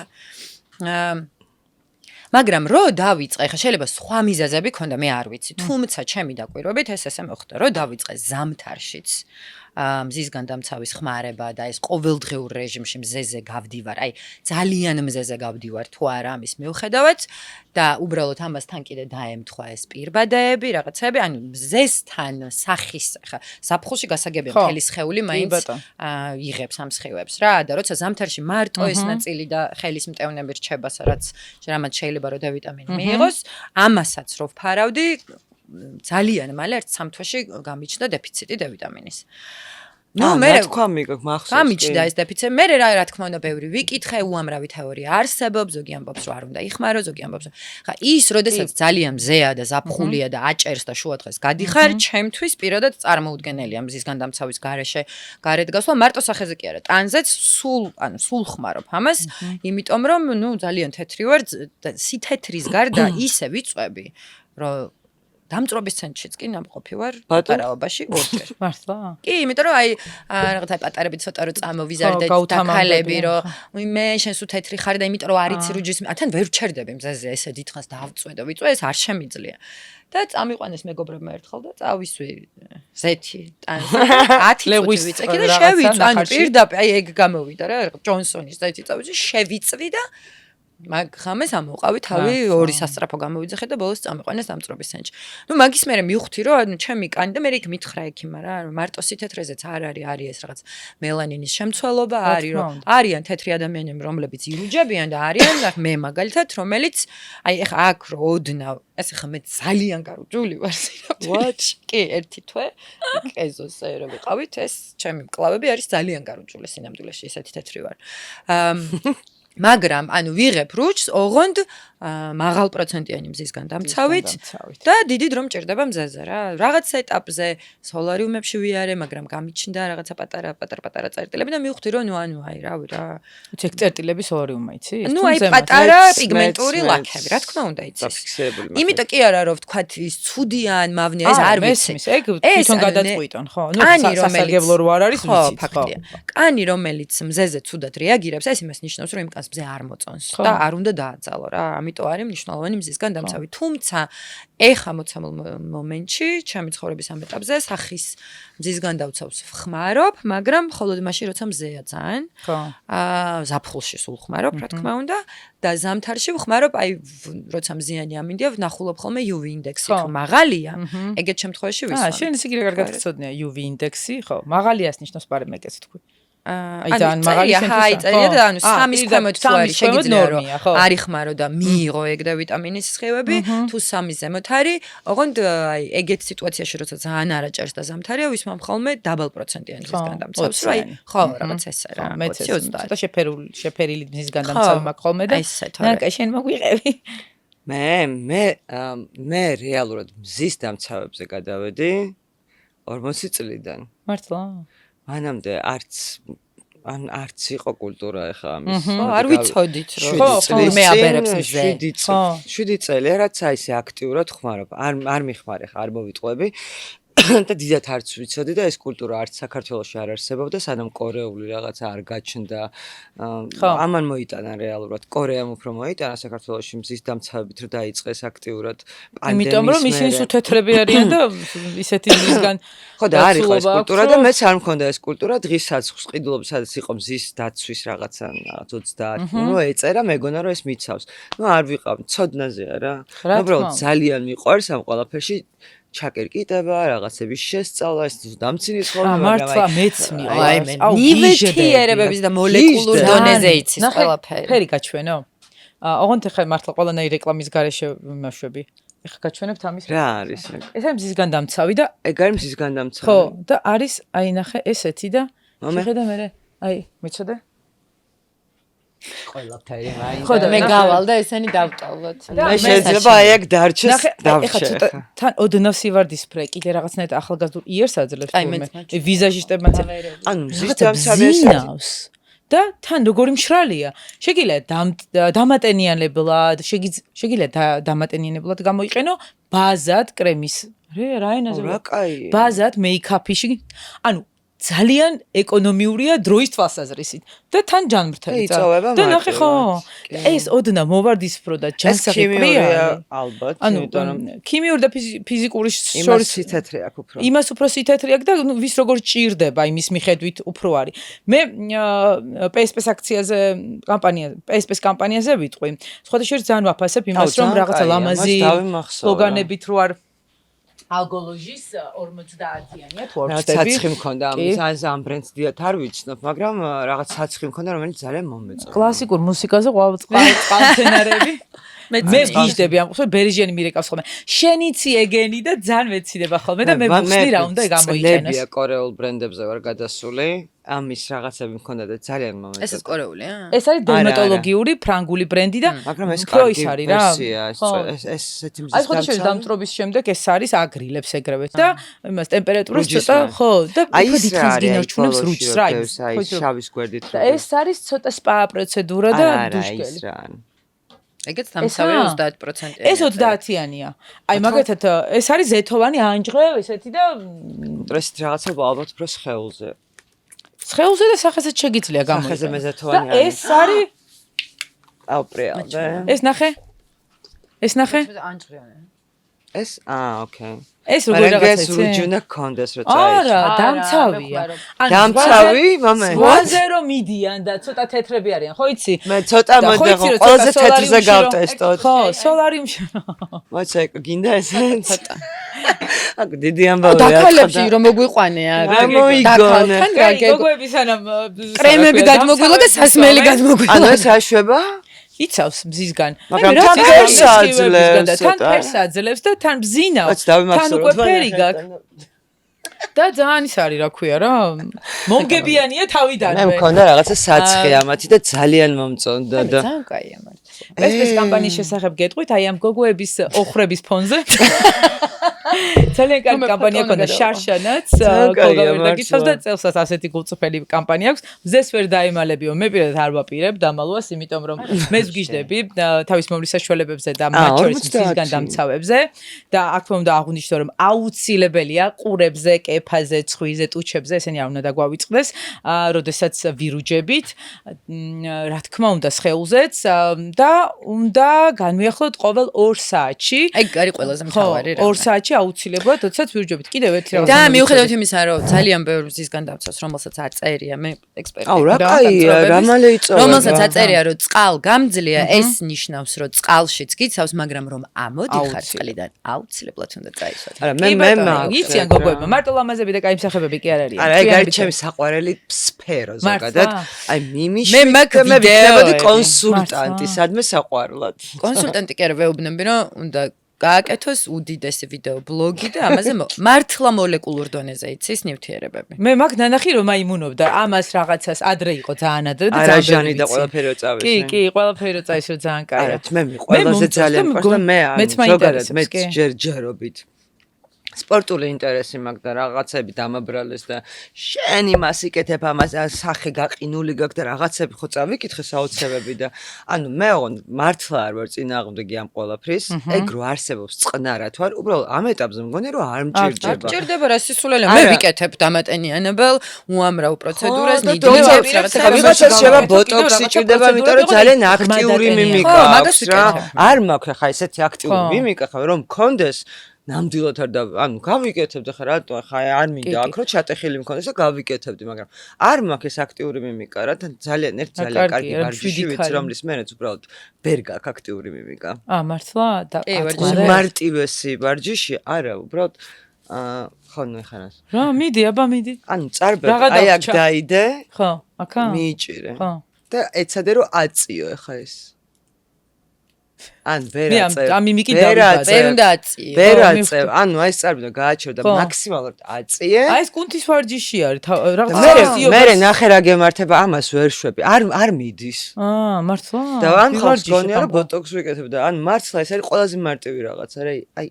მაგრამ რო დავიწყე, ხა შეიძლება სხვა მიზეზები ქონდა, მე არ ვიცი, თუმცა ჩემი დაკვირვებით ესე მოხდა, რომ დავიწყე ზამთარშიც მზისგან დამცავის ხმარება და ეს ყოველდღიურ რეჟიმში მზეზე გავდივარ, აი ძალიან მზეზე გავდივარ თუ არა ამის მიუხედავად და უბრალოდ ამასთან კიდე დაემთხვა ეს პირბადეები, რაღაცები, ანუ მზესთან სახის, ხა ზაფხულში გასაგებია მთელი სხეული მაინც იღებს ამ სხივებს რა და როცა ზამთარში მარტო ეს ნაწილი და ხელის მტევნები რჩება, რაც რამაც შეიძლება რომ დ-ვიტამინი მიიღოს, ამასაც რო ვფარავდი ძალიან მალე ერთ 3 თვეში გამიჩნდა დეფიციტი D-ვიტამინის. მე თქვა მახსოვს. გამიჩნდა ეს დეფიციტი. მე რა თქმა უნდა ბევრი ვიკითხე, უამრავი თეორია არსებობს, ზოგი ამბობს რომ არ უნდა იხმარო, ზოგი ამბობს. ხა ის როდესაც ძალიან მზეა და ზაფხულია და აჭერს და შუადღეს გადიხარ, ჩემთვის პირადად წარმოუდგენელია მზის განდამცავის გარეშე გარეთ გასვლა, მარტო სახეზე კი არა, ტანზეც სულ ხმარობ ამას, იმიტომ რომ ძალიან თეთრი ვარ, სითეთრის გარდა ისე ვიწვევი, რომ დამწრობის ცენტრშიც კი ნამყოფი ვარ პატარაობაში ორჯერ. მართლა? კი, იმიტომ რომ რაღაცა პატარები ცოტა რომ წამოვიზარდეთ და ქალები რომ მე შენ სულ თეთრი ხარ და იმიტომ რომ არ იცი რუჯის თან ვერ ჩერდები მზეზე ესე დიდხანს დავწვე და ვიწვე ეს არ შემიძლია. და წამიყვანეს მეგობრებმა ერთხელ და წავისვი ზეთი ტანზე 10 წუთი ვიწეკი და შევიწვი ანუ პირდაპირ აი ეგ გამოვიდა რა ჯონსონის ზეთი წავისვი შევიწვი და მაგ ხამეს ამოყავი თავი ორი სასწრაფო გამოვიძახე და ბოლოს წამიყვანეს დამწრობის ცენტრში. მაგის მერე მივხვდი რომ ჩემი კანი და მე იქ მითხრა ექიმმა რა მარტო სითეთრეზეც არ არის ეს რაღაც მელანინის შემცველობა არის რომ არიან თეთრი ადამიანები რომლებიც ირუჯებიან და არიან მე მაგალითად რომელიც აი ეხა აქ რო ოდნავ ეს ხა მე ძალიან გარუჯული ვარ სინამდვილეში. კი ერთი თვე ეზოზე რო ვიყავით ეს ჩემი მკლავები არის ძალიან გარუჯული სინამდვილეში ესეთი თეთრი ვარ. მაგრამ ანუ ვიღებ რუჩს ოღონდ მაღალპროცენტიანი მზისგან დამცავით და დიდი დრო მჭირდება მზეზე რა. რაღაც ეტაპზე სოლარიუმებში ვიარე, მაგრამ გამიჩნდა რაღაცა პატარა წერტილები და მივხვდი რომ ანუ აი რავი რა. ეგ წერტილები სოლარიუმმა იცი? აი პატარა პიგმენტური ლაქები, რა თქმა უნდა იცის. იმიტომ კი არა რომ ვთქვათ ის ცუდიან, მავნია ეს არ ვიცი. ეგ თვითონ გადაწყვიტონ, ხო? სასარგებლო რო არ არის ვიცით, ხო. კანი რომელიც მზეზე ცუდად რეაგირებს, ეს იმას ნიშნავს რომ იმ კანს მზე არ მოწონს და არ უნდა დააძალო რა. ამიტომ არის მნიშვნელოვანი მზისგან დამცავი. თუმცა ეხა მოცემულ მომენტში, ჩემი ცხოვრების ამ ეტაპზე სახის მზისგან დავცავს ვხმარობ, მაგრამ მხოლოდ მაშინ როცა მზეა ძალიან. ხო. ზაფხულში სულ ხმარობ, რა თქმა უნდა, და ზამთარში ვხმარობ, აი როცა მზიანი ამინდია, ვნახულობ ხოლმე UV ინდექსი თუ მაღალია, ეგეთ შემთხვევაში ვისვამ. შენ ისე კიდე კარგად გწოდნია UV ინდექსი, ხო? მაღალიას ნიშნავს პარემ ეგეც თქვი. აი ძალიან მაღალი შენთვის და ანუ 3-ის ქვემოთ თუ არის შეგიძლია რომ არ იხმარო და მიიღო ეგ D-ვიტამინის სხივები თუ 3-ის ზემოთ არის ოღონდ აი ეგეთ სიტუაციაში როცა ძალიან არაჭერს და ზამთარია ვისმამ ხოლმე დაბალ პროცენტიანი მზისგან დამცავს რა აი ხო რაღაც ესე რა მეც ცოტა შეფერილი მზისგან დამცავი მაქვს ხოლმე და ნაკა შენ მოგვიყევი მე რეალურად მზის დამცავებზე გადავედი 40 წლიდან მართლა მანამდე არც იყო კულტურა ეხა ამის. ხო, არ ვიცოდით რომ მე აბერებს მზე. 7 წელი რაც აი ესე აქტიურად ხმარობ. არ მიხმარე ხა, არ მოვიტყვები. და დიდათ არც ვიცოდი და ეს კულტურა არც საქართველოში არ არსებობდა, სანამ კორეული რაღაცა არ გაჩნდა. ამან მოიტანა რეალურად. კორეამ უფრო მოიტანა საქართველოში მზის დამცავებით რომ დაიწყეს აქტიურად პანდემიის. იმიტომ რომ ისინი სუთეთრები არიან და ისეთი მზისგან ხო და არ იყო ეს კულტურა და მეც არ მქონდა ეს კულტურა დღის საცხოს ყიდულობის სადაც იყო მზის დაცვის რაღაცა 30 ეწერა მეგონა რომ ეს მიცავს. არ ვიყავ ცოდნაზეა რა. უბრალოდ ძალიან მიყვარს ამ ყველაფერში ჩაკერკიტება, რაღაცების შესწავლა, ეს დამცინის ხოლმე, მართლა მეც აი მე ნივთიერებების და მოლეკულურ დონეზე იცის ყველაფერი. ფერი გაჩვენო? ოღონდ ხა მართლა ყველანაირი რეკლამის გარეშე ვიმაშვები. ეხა გაჩვენებთ ამის რა არის ეგ? ეს არის მზისგან დამცავი და ეგ არის მზისგან დამცავი. ხო, და არის აი ნახე ესეთი და შეხედა მე აი მეცოდე ყველაფერი მაინც ხო და მე გავალ და ესენი დავტოვოთ. მე შეიძლება აი ეგ დარჩეს დავჭე. თან ოდნავ სივარდისფრე კიდე რაღაცნაირად ახალგაზრდულ იერს აძლევს თურმე ვიზაჟისტებმაც ანუ მზის დამცავი ესეთი და თან როგორი მშრალია. შეგიძლია დამატენიანებლად, შეგიძლია დამატენიანებლად გამოიყენო ბაზად კრემის. რა ენაზე? რა კაია. ბაზად მეიქაფიში. ანუ ძალიან ეკონომიურია დროის თვალსაზრისით და თან ჯანმრთელი წავება და ნახე ხო ეს ოდნა მოვარდისფრო და ჯანსაღი პრია ალბათ ანუ ქიმიური და ფიზიკური შორის სითეთრე აქვს უფრო იმას უფრო სითეთრე აქვს და ვის როგორ ჭირდება იმის მიხედვით უფრო არის მე PSP-ს აქციაზე PSP-ს კამპანიაზე ვიტყვი სხვადასხვა ძალიან ვაფასებ იმას რომ რაღაცა ლამაზი სლოგანებით რო არ ალგოლოჟის 50-იანია თუ არ რაღაც ვწდები. საცხი მქონდა ამ ბრენდს დიათ არ ვიცნობ, მაგრამ რაღაც საცხი მქონდა, რომელიც ძალიან მომეწონა. კლასიკურ მუსიკაზე წყალმცენარეები. მე გიждები ამ ხო ბერიჟიანი მირეკავს ხოლმე. შენიცი ეგენი და ძალიან მეციდება ხოლმე და მე ვხსნი რა უნდა გამოიყენოს. ლებია კორეულ ბრენდებზე ვარ გადასული. ამის რაღაცები მქონდა და ძალიან მომეწონა. ეს კორეულია? ეს არის დერმატოლოგიური ფრანგული ბრენდი და მაგრამ ეს უფრო ის არის რა. ესეთი აი ხო შეიძლება დამწრობის შემდეგ ეს არის აგრილებს ეგრევე და იმას ტემპერატურას ცოტა ხო და უფრო დიდხანს გინარჩუნებს რუჩს რა ის. აი შავის გვერდით. და ეს არის ცოტა სპა პროცედურა და დუშკელი. ეგეც დამცავი 30%-ია. ეს 30-იანია. აი მაგათად ეს არის ზეთოვანი ანჯღე ესეთი და ეს რაღაცა ალბათ უფრო სხეულზე. სხეულზე და სახესაც შეგიძლია გამოიყენოს. სახეზე მეზეთოვანი და ეს არის აუ პრეალდა. ეს ნახე? ეს ნახე? ანჯღიანი. ეს ოკეი. ეს როგორ რაღაცა ეს რუჯუნა კონდეს რო წაიჭრა. არა, დამცავია. დამცავი, მომენტ. ზღვაზე რომ მიდიან და ცოტა თეთრები არიან, ხო იცი? მე ცოტა მოდეხო, ყველაზე თეთრზე გავტესტოთ. ხო, სოლარიუმში. მოიცა, გინდა ეს ცოტა. აკ დიდი ამბავია. დაქალებში რომ მოგვიყვანე არა. მოიგონე. გოგოები სანამ კრემები გადმოგვილა და სასმელი გადმოგვილა. ანუ ეს აშვება? იცავს მზისგან. მაგრამ თან ფერს აძლევს. თან ფერს აძლევს და თან ბზინავს. თან უკვე ფერი გაქვს. და ძალიან ის არის, რა ქვია რა. მომგებიანია თავიდანვე. მე მქონდა რაღაცა საცხი ამათი და ძალიან მომწონდა და ძალიან კაია მართლა. ეს კამპანიის შესახებ გეტყვით, აი ამ გოგოების ოხრების ფონზე. ძალიან კარგი კამპანია ქონდა შარშანაც, გოგოებდა გიცავს და წელსაც ასეთი გულწრფელი კამპანია აქვს. მზეს ვერ დაემალებიო, მე პირადად არ ვაპირებ დამალვას, იმიტომ რომ მე ვგიჟდები თავის მომლის საშუალებებზე და მათ შორის მზისგან დამცავებზე და აქ უნდა აღვნიშნო რომ აუცილებელია ყურებზე, კეფაზე, ცხვირზე, ტუჩებზე ესენი არ უნდა დაგვავიწყდეს, როდესაც ვირუჯებით, რა თქმა უნდა სხეულზეც და უნდა განვიახლოთ ყოველ 2 საათში. ეგ არის ყველაზე მთავარი რა. 2 საათში აუცილებლად, როდესაც ვირუჯებით. კიდევ ერთი რაღაცა. და მიუხედავად იმისა, რომ ძალიან ბევრი მზისგან დავცავს, რომელსაც აწერია, მე ექსპერტი. აუ რა კაია, რა მალე იწოვა. რომელსაც აწერია, რომ წყალგამძლეა, ეს ნიშნავს, რომ წყალშიც გიცავს, მაგრამ რომ ამოდიხარ წყლიდან, აუცილებლად უნდა წაისვათ. არა, მე იციან გოგოებმა, მარტო ლამაზები და კაი მსახებები კი არ არიან. არა, ეგ არის ჩემი საყვარელი სფერო ზოგადად. აი მიმიში მე მაქვს მე ვიქნებოდი ვიდეოები. კონსულტანტი, სადმე საყვარლად. კონსულტანტი კი არა ვეუბნები, რომ უნდა გააკეთოს უდიდესი ვიდეო ბლოგი და ამაზე მართლა მოლეკულურ დონეზე იცის ნივთიერებები. მე მაგ ნანახი რომ აიმუნობდა ამას რაღაცას ადრე იყო ძალიან ადრე და არა ჟანი და ყველაფერი წავეს. კი, ყველაფერი წაის რომ ძალიან კაია. არა, მე ყველაზე ძალიან მიყვარს და მე ზოგადად მე ჯერჯერობით სპორტული ინტერესი მაქვს და რაღაცები დამაბრალეს და შენი მას იკეთებ ამას სახე გაყინული გაქვს და რაღაცები ხო წავიკითხე საოცრებები და ანუ მე მართლა არ ვარ წინააღმდეგი ამ ყველაფრის ეგ რო არსებობს წყნარად ვარ უბრალოდ ამ ეტაპზე მგონი რომ არ მჭირდება მჭირდება რა სისულელე მე ვიკეთებ დამატენიანებელ უამრავ პროცედურას ნიდილებს რაღაცა შევა ბოტოქსი ჭირდება იმიტომ რომ ძალიან აქტიური მიმიკა აქვს რა არ მაქვს ხა ესეთი აქტიური მიმიკა ხა რომ მქონდეს ნამდვილად არ და ანუ გავიკეთებდი ხა რატო ხა არ მინდა აქ რო ჩატეხილი მქონდეს და გავიკეთებდი მაგრამ არ მაქვს ეს აქტიური მიმიკა რა თან ძალიან კარგი ვარჯიში ვიცი რომლის მერეც უბრალოდ ვერ გაქვს აქტიური მიმიკა მართლა და მარტივესი ვარჯიში არა უბრალოდ ხო ნუ ხანას რა მიდი აბა მიდი ანუ წარბე აი აქ დაიდე ხო აკა მიიჭირე ხო და ეცადე რომ აწიო ხა ეს ან ვერაწევ ამ მიმიკი დავიბადე ვერაწევ ანუ აი ეს წარბი და გააჩერე და მაქსიმალურად აწიე აი ეს კუნთის ვარჯიში არის რაღაცა მე ნახე რა გემართება ამას ვერ შვები არ მიდის მართლა და ან ხავს გონია რომ ბოტოქს ვიკეთებ და ან მართლა ეს არის ყველაზე მარტივი რაღაცა რა აი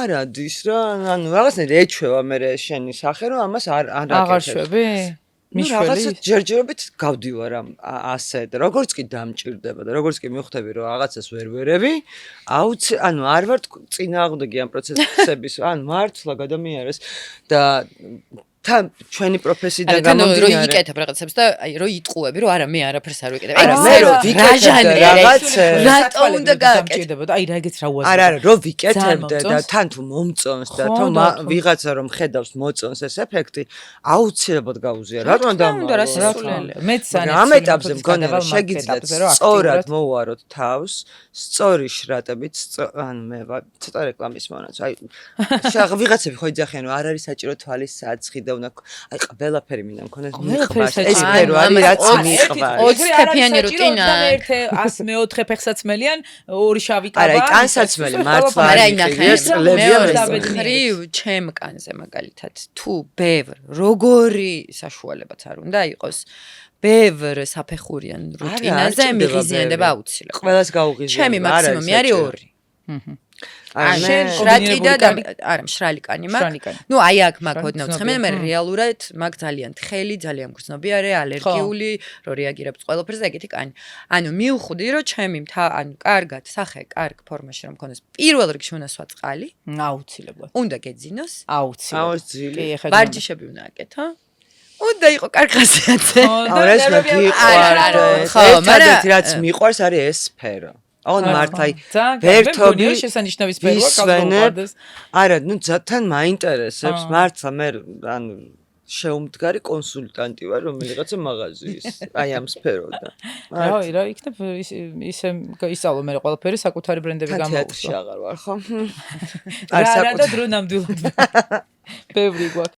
არ ადის რა ანუ რაღაცნაირად ეჩვევა მე შენი სახე რომ ამას არ აღარ შვები რაღაცა ჯერჯერობით გავდივარ ასე და როგორც კი დამჭირდება და როგორც კი მივხვდები რომ რაღაცას ვერ ვერები ანუ არ ვარ წინააღმდეგი ამ პროცესების ან მართლა გადამიარეს და თან ჩვენი პროფესიიდან ანუ თან რო გამომდინარე იკეთებ რაღაცებს და აი რო იტყუები რომ არა მე არაფერს არ ვიკეთებ. არა მე რო ვიკეთებ რაღაცებს რატო უნდა გააკეთო? გამჭირდებოდა აი რა ეგეც რა უაზრო. არა რო ვიკეთებდე და თან თუ მომწონს და თუ ვიღაცა რომ ხედავს მოწონს ეს ეფექტი აუცილებლად გაუზია. რატომ უნდა რა სისულელე. მეც ამ ეტაპზე მგონია რომ შეგიძლიათ სწორად მოვუაროთ თავს, სწორი შრატებით, ანუ მე ცოტა რეკლამის მონაც. აი ვიღაცები ხო იძახიან რომ არ არის საჭირო თვალის საცხი და უნდა აი ყველაფერი მინდა მქონდეს მიყვარს. ეს ფერო არის რაც მიყვარს. 20 თეფიანი რუტინა. ერთი 104 ფეხსაცმელიან, ორი შავი კაბა. არა, კანსაცმელი მართლა არა ინახე. ლებია ხრივ ჩემ კანზე მაგალითად თუ ბევრ როგორი საშუალებაც არ უნდა იყოს ბევრ საფეხურიან რუტინაზე მიღიზიანდება აუცილებლად. ყველას გაუღიზიანება. ჩემი მაქსიმუმი არის 2. შენ შრატი და არა მშრალი კანი მაქვს. ნუ აი აქ მაქვს ოდნავ ცხენე, მე რეალურად მაქვს ძალიან თხელი, ძალიან გრძნობიარე, ალერგიული, რო რეაგირებს ყველაფერზე ეგეთი კანი. ანუ მივხვდი რომ ჩემი ანუ კარგად, სახე, კარგ ფორმაში რომ მქონდეს, პირველ რიგში უნდა სვა წყალი, აუცილებლად. უნდა გეძინოს, აუცილებლად. კი, ეხლა ვარჯიშები უნდა აკეთო. უნდა იყო კარგ ხასიათზე. არა ეს მე გიყვარს. ერთადერთი რაც მიყვარს არის ეს სფერო. On მართლა ვერთობი შესანიშნავი სფერო გავყავდეს. არა, ნუ თან მაინტერესებს მართლა მე ანუ შეუმდგარი კონსულტანტი ვარ რომელიღაცა მაღაზიის აი ამ სფეროდან. რა იქნებ ისე ისწავლო მე ყველაფერი საკუთარი ბრენდები თეატრში გამოუსვა. აღარ ვარ ხო? არა და დრო ნამდვილად. ბევრი გვაქვს.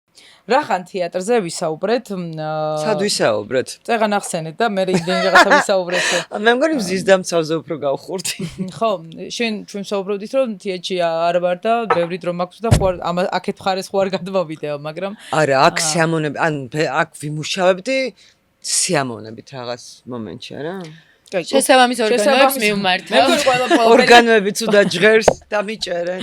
რახან თეატრზე ვისაუბრეთ? სად ვისაუბრეთ? წეგან ახსენეთ და მე იმდენი რაღაცა ვისაუბრეთ. მე მგონი მზის დამცავზე უფრო გავხურდი. ხო, შენ ჩვენ საუბრობდით რომ თეატრში არ ვარ და ბევრი დრო მაქვს და ხوار აქეთ მხარეს ხوار გადმოვიდეო, მაგრამ არა, აქ სიამონები, ან აქ ვიმუშავებდი სიამონებით რაღაც მომენტში, არა? შესაბამის ორგანოებს მივმართავ. მე მგონი ყველაფერი ორგანოებიც უნდა ჟღერს და მიჭერენ.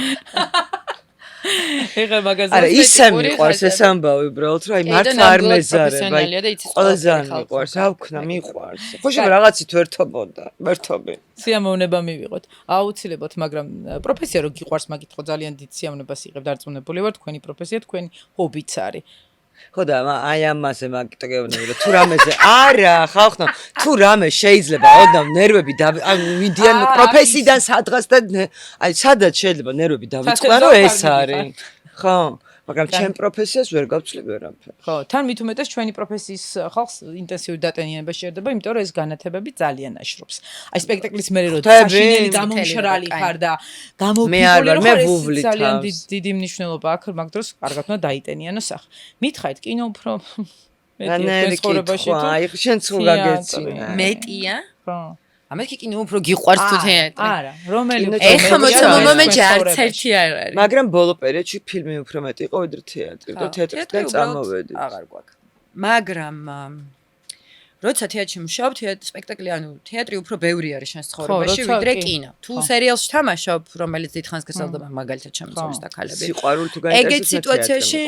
ეხლა მაგაზე არა ისე მიყვარს ეს ამბავი უბრალოდ რომ აი მართლა არ მეზარებ აი ყველაზე არ მიყვარს რა ვქნა მიყვარს ხო შეიძლება რაღაცით ვერთობი სიამოვნება მივიღოთ აუცილებლად მაგრამ პროფესია რო გიყვარს მაგით ხო ძალიან დიდ სიამოვნებას იღებ დარწმუნებული ვარ თქვენი პროფესია თქვენი ჰობიც არის ხო და აი ამაზე მაგიტყევნები რომ თუ რამეზე არა ხალხო თუ რამე შეიძლება ოდნავ ნერვები მიდიან პროფესიიდან სადღაც და აი სადაც შეიძლება ნერვები დავიწყდა რომ ეს არის ხო მაგრამ ჩემ პროფესიას ვერ გავცლი ვერაფერ ხო თან მით უმეტეს ჩვენი პროფესიის ხალხს ინტენსიური დატენიანება შეერდება იმიტომ რომ ეს განათებები ძალიან აშრობს აი სპექტაკლის მერე რომ საშინელი გამომშრალი ხარ და გამოფიქრული ხარ ეს ძალიან დიდი მნიშვნელობა აქვს მაგ დროს კარგად უნდა დაიტენიანო სახე მითხარით კინო უფრო მეტია ცხოვრებაში თუ აი შენ თუ გაგეცინა მეტია ხო ამას კი კინო უფრო გიყვარს თუ თეატრი არა რომელი ეხა მომენტში არც ერთი არ არის მაგრამ ბოლო პერიოდში ფილმი უფრო მეტი იყო ვიდრე თეატრი და თეატრიდან წამოვედი აღარ გვაქვს მაგრამ როცა თეატრში მუშაობ სპექტაკლი ანუ თეატრი უფრო ბევრი არის შენს ცხოვრებაში ვიდრე კინო თუ სერიალში თამაშობ რომელიც დიდხანს გასალდება მაგალითად ჩემს და ქალები სიყვარული თუ გაინტერესებს ეგეთ სიტუაციაში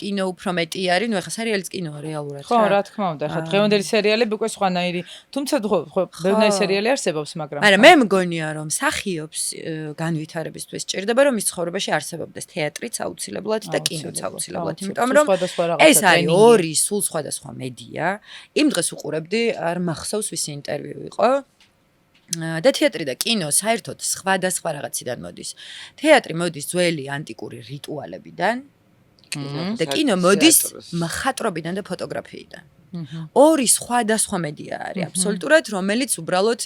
კინო უფრო მეტი არის ნუ ეხა სერიალიც კინოა რეალურად ხო რა თქმა უნდა ეხა დღევანდელი სერიალები უკვე სხვანაირი თუმცა ხო ბევრი სერიალი არსებობს მაგრამ არა მე მგონია რომ მსახიობს განვითარებისთვის ჭირდება რომ მის ცხოვრებაში არსებობდეს თეატრიც აუცილებლად და კინოც აუცილებლად იმიტომ რომ ეს არის ორი სულ სხვადასხვა მედია იმ დღეს უყურებდი არ მახსოვს ვისი ინტერვიუ იყო და თეატრი და კინო საერთოდ სხვადასხვა რაღაციდან მოდის. თეატრი მოდის ძველი ანტიკური რიტუალებიდან და კინო მოდის მხატვრობიდან და ფოტოგრაფიიდან. ორი სხვადასხვა მედია არის აბსოლუტურად, რომელიც უბრალოდ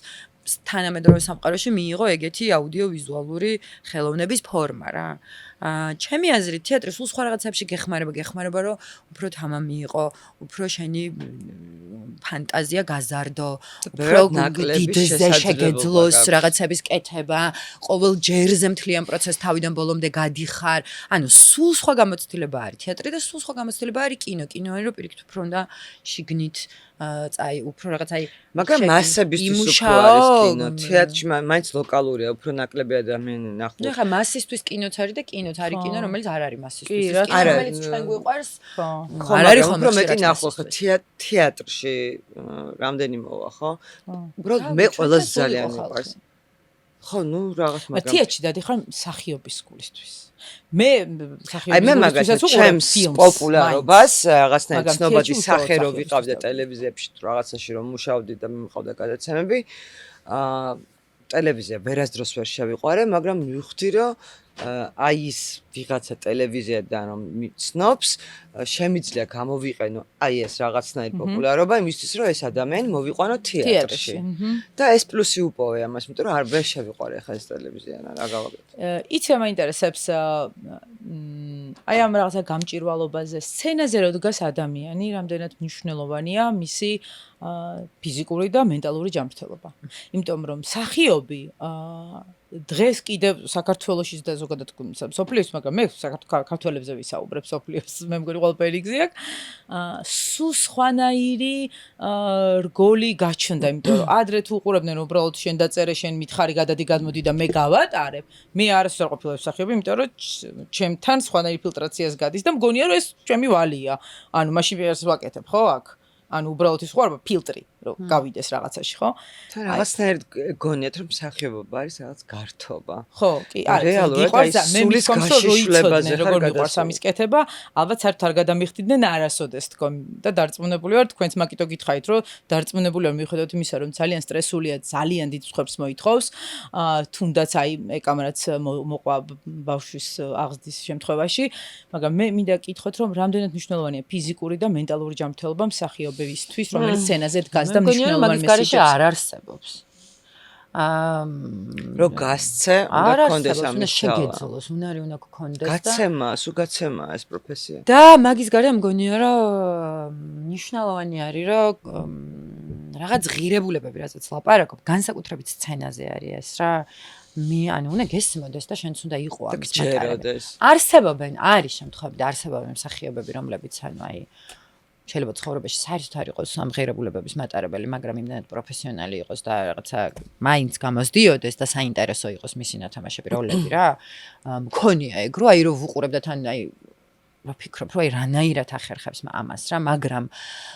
თანამედროვე სამყაროში მიიღო ეგეთი აუდიოვიზუალური ხელოვნების ფორმა რა. ჩემი აზრით თეატრი სულ სხვა რაღაცებში გეხმარება რომ უფრო თამა მიიღო, უფრო შენი ფანტაზია გაზარდო, უფრო დიდზე შეგეძლოს რაღაცების კეთება, ყოველ ჯერზე მთლიან პროცესს თავიდან ბოლომდე გადიხარ. ანუ სულ სხვა გამოცდილება არის თეატრი და სულ სხვა გამოცდილება არის კინო. კინო არის რომ პირიქით უფრო უნდა შიგნით წაი უფრო რაღაც აი მაგრამ მასებისთვის უფრო არის კინო. თეატრში მაინც ლოკალურია, უფრო ნაკლები ადამიანი ნახულობს. ნუ ხა მასისთვის კინოც არის და კინოც არის კინო, რომელიც არ არის მასისთვის. კინო, რომელიც ჩვენ გვიყვარს. ხო, არ არის ხოლმე მეტი ნახულობს. თეატრში რამდენი მოვა, ხო? უბრალოდ მე ყველაზე ძალიან მიყვარს. ხო, ნუ რაღაც მაგრამ თეატრში დადიხარ მსახიობის სკოლისთვის. მე აი მე მაგასაც ჩემს პოპულარობას რაღაცნაირად ცნობადი სახე რო ვიყავდა ტელევიზიებში თუ რაღაცაში რომ მუშაობდი და მიმყავდა გადაცემები ტელევიზია ვერასდროს ვერ შევიყვარე, მაგრამ მივხვდი რომ აი ის ვიღაცა ტელევიზიიდან რომ ცნობს, შემიძლია გამოვიყენო აი ეს რაღაცნაირი პოპულარობა იმისთვის რომ ეს ადამიანი მოვიყვანო თეატრში. და ეს პლუსი უპოვე ამას, იმიტომ რომ არ ვერ შევიყვარე ახლა ეს ტელევიზია რა გავაკეთე. იცი რა მაინტერესებს აი ამ რაღაცა გამჭირვალობაზე სცენაზე რო დგას ადამიანი, რამდენად მნიშვნელოვანია მისი ფიზიკური და მენტალური ჯანმრთელობა. იმიტომ რომ მსახიობი დღეს კიდევ საქართველოშიც და ზოგადად სოფლიოს, მაგრამ მე საქართველებზე ვისაუბრებ, სოფლიოს მე მგონი ყველაფერი იგზი აქვს. სულ სხვანაირი რგოლი გაჩნდა, იმიტომ რომ ადრე თუ უყურებდნენ უბრალოდ შენ დაწერე, შენ მითხარი, გადადი გადმოდი და მე გავატარებ. მე არასდროს არ ყოფილა მსახიობი, იმიტომ რომ ჩემთან სხვანაირი ფილტრაციას გადის და მგონია რომ ეს ჩემი ვალია. ანუ მაშინ ვერას ვაკეთებ, ხო აქ? ანუ უბრალოდ ის ხوارება ფილტრი რომ გავიდეს რაღაცაში, ხო? თან რაღაცნაირად გონიათ რომ მსახიობობა არის რაღაც გართობა. ხო, კი, არის. მე მისვამს რომ როიცოდნენ როგორ მიყვარს ამის კეთება, ალბათ საერთოდ არ გადამიხდიდნენ არასოდეს თქო და დარწმუნებული ვარ, თქვენც მაგიტო გითხარით, რომ დარწმუნებული ვარ მიუხედავად იმისა, რომ ძალიან სტრესულია, ძალიან დიდ ხვებს მოითხოვს, თუნდაც აი ეკამრაც მოყვა ბავშვის აღზრდის შემთხვევაში, მაგრამ მე მინდა გკითხოთ, რომ რამდენად მნიშვნელოვანია ფიზიკური და მენტალური ჯანმრთელობა მსახიობებისთვის, რომელიც სცენაზე დგას და მნიშვნელოვანი მესიჯი არ არსებობს. რო გასცე, უნდა კონდეს ამის შეგეძლოს, უნარი უნდა გქონდეს და გაცემა, სულ გაცემა ეს პროფესია. და მაგის გარდა მგონია რომ მნიშვნელოვანი არის რომ რაღაც ღირებულებები რასაც ლაპარაკობ, განსაკუთრებით სცენაზე არის ეს რა. ანუ უნდა გესმოდეს და შენც უნდა იყო ამის მატარებელი. არსებობენ, არის შემთხვევები და არსებობენ მსახიობები, რომლებიც ანუ აი შეიძლება ცხოვრებაში საერთოდ არ იყოს ამ ღირებულებების მატარებელი, მაგრამ იმდენად პროფესიონალი იყოს და რაღაცა მაინც გამოსდიოდეს და საინტერესო იყოს მისი ნათამაშები როლები რა. მქონია ეგ რო აი რო ვუყურებ და თან აი რა ფიქრობ, რომ აი რანაირად ახერხებს ამას რა, მაგრამ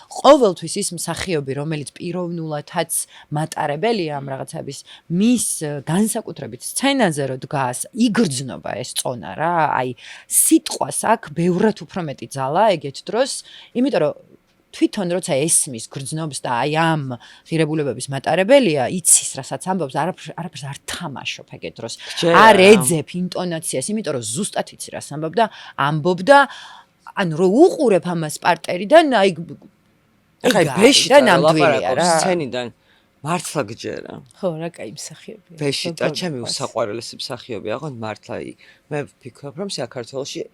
ყოველთვის ის მსახიობი, რომელიც პიროვნულადაც მატარებელია ამ რაღაცების, მის განსაკუთრებით სცენაზე რო დგას, იგრძნობა ეს წონა რა, აი სიტყვას აქ ბევრად უფრო მეტი ძალა ეგეთ დროს, იმიტომ რომ თვითონ როცა ესმის გრძნობს და აი ამ ღირებულებების მატარებელია, იცის რასაც ამბობს, არაფერს არ თამაშობ ეგეთ დროს. არ ეძებ ინტონაციას, იმიტომ რომ ზუსტად იცი რას ამბობდა, ანუ რო უყურებ ამას პარტერიდან, აი ხა ბეშიტა ლაპარაკობს სცენიდან მართლა გჯერა. ხო, რა კაი მსახიობია. ბეშიტა ჩემი უსაყვარლესი მსახიობი, აღარ მართლა მე ვფიქრობ რომ საქართველოში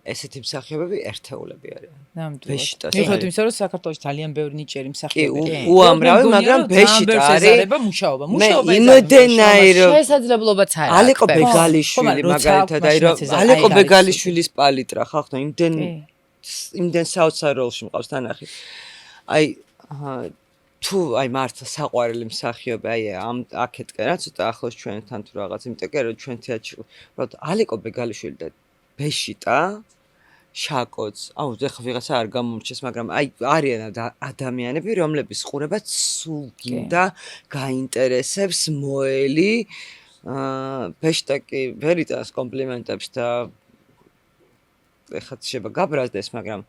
ესეთი მსახიობები ერთეულები არიან. ბეშიტა. მიუხედავად იმისა, რომ საქართველოში ძალიან ბევრი ნიჭიერი მსახიობია. კი, უამრავი, მაგრამ ბეშიტა არის. მუშაობა. იმდენაირო შესაძლებლობაც არის. ალეკო ბეგალიშვილი მაგალითად, აი რომ ალეკო ბეგალიშვილის პალიტრა ხახტო იმდენ საოცარ როლში მყავს თანახი. აი თუ აი მართლა საყვარელი მსახიობი, აი ამ აქეთკენ რა ცოტა ახლოს ჩვენთან თუ რაღაც, იმიტომ რომ ჩვენ თეატრში უბრალოდ ალეკო ბეგალიშვილი და ბეშიტა შაკოც, აუ ეხლა ვიღაცა არ გამომრჩეს, მაგრამ აი არიან ადამიანები, რომლების ყურება სულ გინდა გაინტერესებს მოელი, ბეშიტა კი ვერ იტანს კომპლიმენტებს და ეხლა შეიძლება გაბრაზდეს, მაგრამ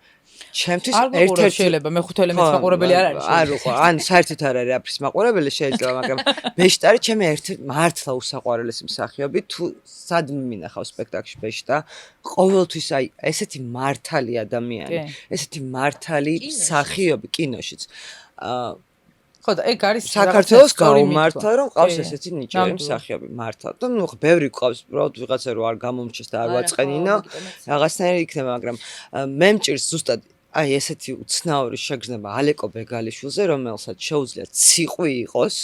ჩემთვის ერთ-ერთი შეიძლება მეხუთე ელემენტის მაყურებელი არ არის. არ უყო, ან საერთოდ არ არის აფრის მაყურებელი შეიძლება, მაგრამ ბეშიტა არის ჩემი ერთ-ერთი მართლა უსაყვარლესი მსახიობი, თუ სად მინახავ სპექტაკლში ბეშიტა, ყოველთვის აი ესეთი მართალი ადამიანი, ესეთი მართალი მსახიობი კინოშიც. ხო და ეგ არის საქართველოს გაუმართლა რომ ყავს ესეთი ნიჭიერი მსახიობი მართლა. და ნუ ბევრი ყავს, უბრალოდ ვიღაცა რო არ გამომრჩეს და არ ვაწყენინო, რაღაცნაირი იქნება, მაგრამ მე მჭირს ზუსტად აი ესეთი უცნაური შეგრძნება ალეკო ბეგალიშვილზე, რომელსაც შეუძლია ციყვი იყოს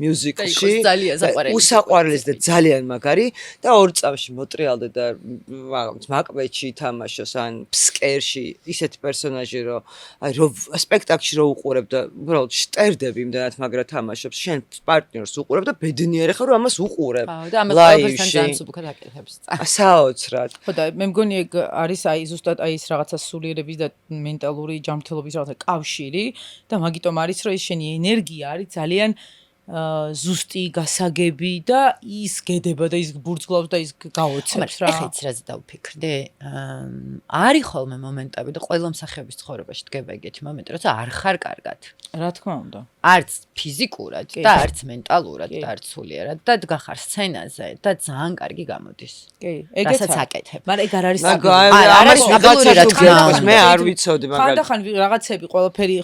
მიუზიკლში უსაყვარლესი და ძალიან მაგარი და ორ წამში მოტრიალდა და მაკბეთში ითამაშოს ან ფსკერში ისეთი პერსონაჟი რომ აი რო სპექტაკლში რო უყურებ და უბრალოდ შტერდები იმდანაც მაგრა თამაშობს შენ პარტნიორს უყურებ და ბედნიერი ხარ რომ ამას უყურებ ლაივში საოცრად ხო და მე მგონი ეგ არის აი ზუსტად აი ეს რაღაცა სულიერების და მენტალური ჯანმრთელობის რაღაცა კავშირი და მაგიტომ არის რომ ეს შენი ენერგია არის ძალიან ზუსტი გასაგები და ის გედება და ის ბურცგლავს და ის გაოცებს რა. ეხლა იცი რაზე დავფიქრდი? არის ხოლმე მომენტები და ყველა მსახიობის ცხოვრებაში დგება ეგეთი მომენტი, როცა არ ხარ კარგად. რა თქმა უნდა. არც ფიზიკურად და არც მენტალურად და არც სულიერად და დგახარ სცენაზე და ძალიან კარგი გამოდის. კი, რასაც აკეთებ. მაგრამ ეგ არ არის ამას ვიღაცა მე არ ვიცოდი მაგალითად. ხან რაღაცები ყველაფერი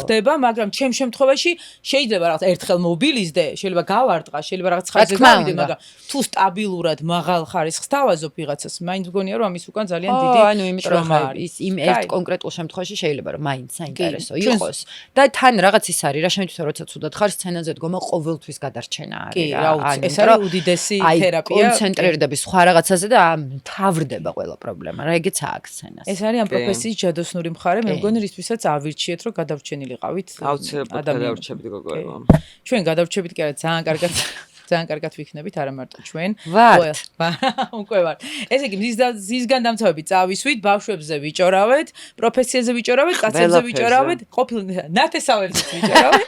ხდება, მაგრამ ჩემ შემთხვევაში შეიძლება რაღაც ერთხელ მობილიზდე, შეიძლება გავარტყა, შეიძლება რაღაც ხარჯზე გავიდე, მაგრამ თუ სტაბილურად მაღალ ხარისხს თავაზობ ვიღაცას, მაინც მგონია რომ ამის უკან ძალიან დიდი ანუ იმიტომ რომ ის იმ ერთ კონკრეტულ შემთხვევაში შეიძლება რომ მაინც საინტერესო იყოს და თან რაღაც ის არის რა შემთხვევაში როცა ცუდად ხარ სცენაზე დგომა ყოველთვის გადარჩენა არის რა. ეს არის უდიდესი თერაპია. კონცენტრირდები სხვა რაღაცაზე და თავრდება ყველა პრობლემა. რა ეგეც აქვს სცენას. ეს არის ამ პროფესიის ჯადოსნური მხარე, მე მგონი რისთვისაც ავირჩიეთ რომ გადავრჩენილიყავით აუცილებლად გადავრჩებით გოგოებო. ჩვენ გადავრჩებით კი არა ძალიან კარგად ვიქნებით, არა მარტო ჩვენ. უკვე ვარ. ესე იგი მზისგან დამცავები წავისვით, ბავშვებზე ვიჭორავეთ, პროფესიაზე ვიჭორავეთ, კაცებზე ვიჭორავეთ, ყოფილ ნათესავებზე ვიჭორავეთ.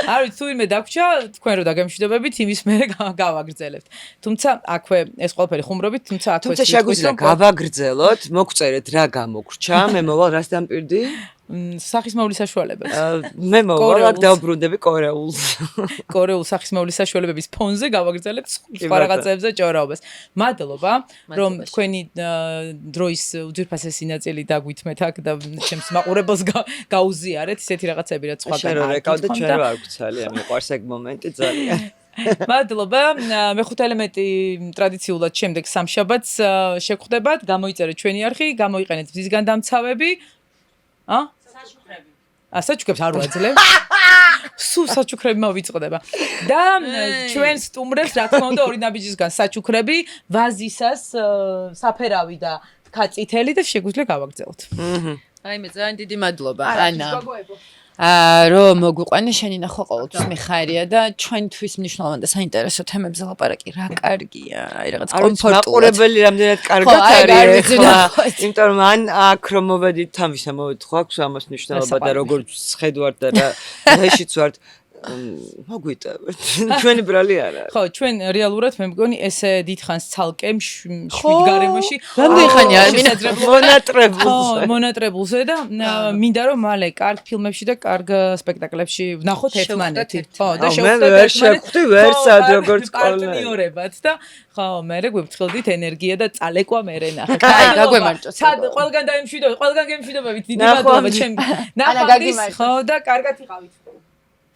არ ვიცი თუ იმე დაგვრჩა, თქვენ რო დაგემშვიდობებით, იმის მერე გავაგრძელებთ. თუმცა აქვე ეს ყველაფერი ხუმრობით, თუმცა აქვე თუმცა შეგვიძლია გავაგრძელოთ, მოგწერეთ რა გამოგვრჩა, მე მოვალ რას დამპირდი? სახისმოვლის საშუალებებს. მე მოვალ აქ დავბრუნდები კორეულს. კორეულ სახისმოვლის საშუალებების ფონზე გავაგრძელებთ სხვა რაღაცებზე ჭორაობას. მადლობა, რომ თქვენი დროის უძვირფასესი ნაწილი დაგვითმეთ აქ და ჩემს მაყურებელს გაუზიარეთ ისეთი რაღაცები რაც სხვაგან არ რეკავდა ჩვენ რა არ გვცალია, მიყვარს ეგ მომენტი ძალიან. მადლობა, მეხუთე ელემენტი ტრადიციულად შემდეგ სამშაბათს შეგხვდებათ, გამოიწერეთ ჩვენი არხი, გამოიყენეთ მზისგან დამცავები. საჩუქრებს არ ვაძლევ. სულ საჩუქრები მოვიწყდება. და ჩვენ სტუმრებს რა თქმა უნდა ორი ნაბიჯისგან საჩუქრები, ვაზისას საფერავი და თქაწითელი და შეგვიძლია გავაგრძელოთ. აი მე ძალიან დიდი მადლობა ანა. რომ მოგვიყვანე შენი ნახვა ყოველთვის მიხარია და ჩვენთვის მნიშვნელოვანი და საინტერესო თემებზე ლაპარაკი რა კარგია. აი რაღაც კომფორტულად. მაყურებელი რამდენად კარგად არის ახლა. იმიტომ რომ ან აქ რომ მოვედით თამისა მოვედით ხო აქვს ამას მნიშვნელობა და როგორ ხედავთ და რა ეშიც ვართ მოგვიტევეთ. ჩვენი ბრალი არა. ხო, ჩვენ რეალურად მე მგონი ესე დიდხანს ცალკე შვიდ გარემოში. რამდენი ხანია მონატრებულზე. მონატრებულზე და მინდა რომ მალე კარგ ფილმებში და კარგ სპექტაკლებში ვნახოთ ერთმანეთი. ხო, და შევხვდეთ ვერ შევხვდი ვერსად როგორც პარტნიორებად და ხო, მე გვიფრთხილდით ენერგია და წალეკვა მერე ნახეთ. აი, გაგვემარჯოთ. სად ყველგან დაემშვიდობთ, ყველგან გემშვიდობებით. დიდი მადლობა ჩემ ნახვამდის. ხო და კარგად იყავით.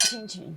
ჩინ.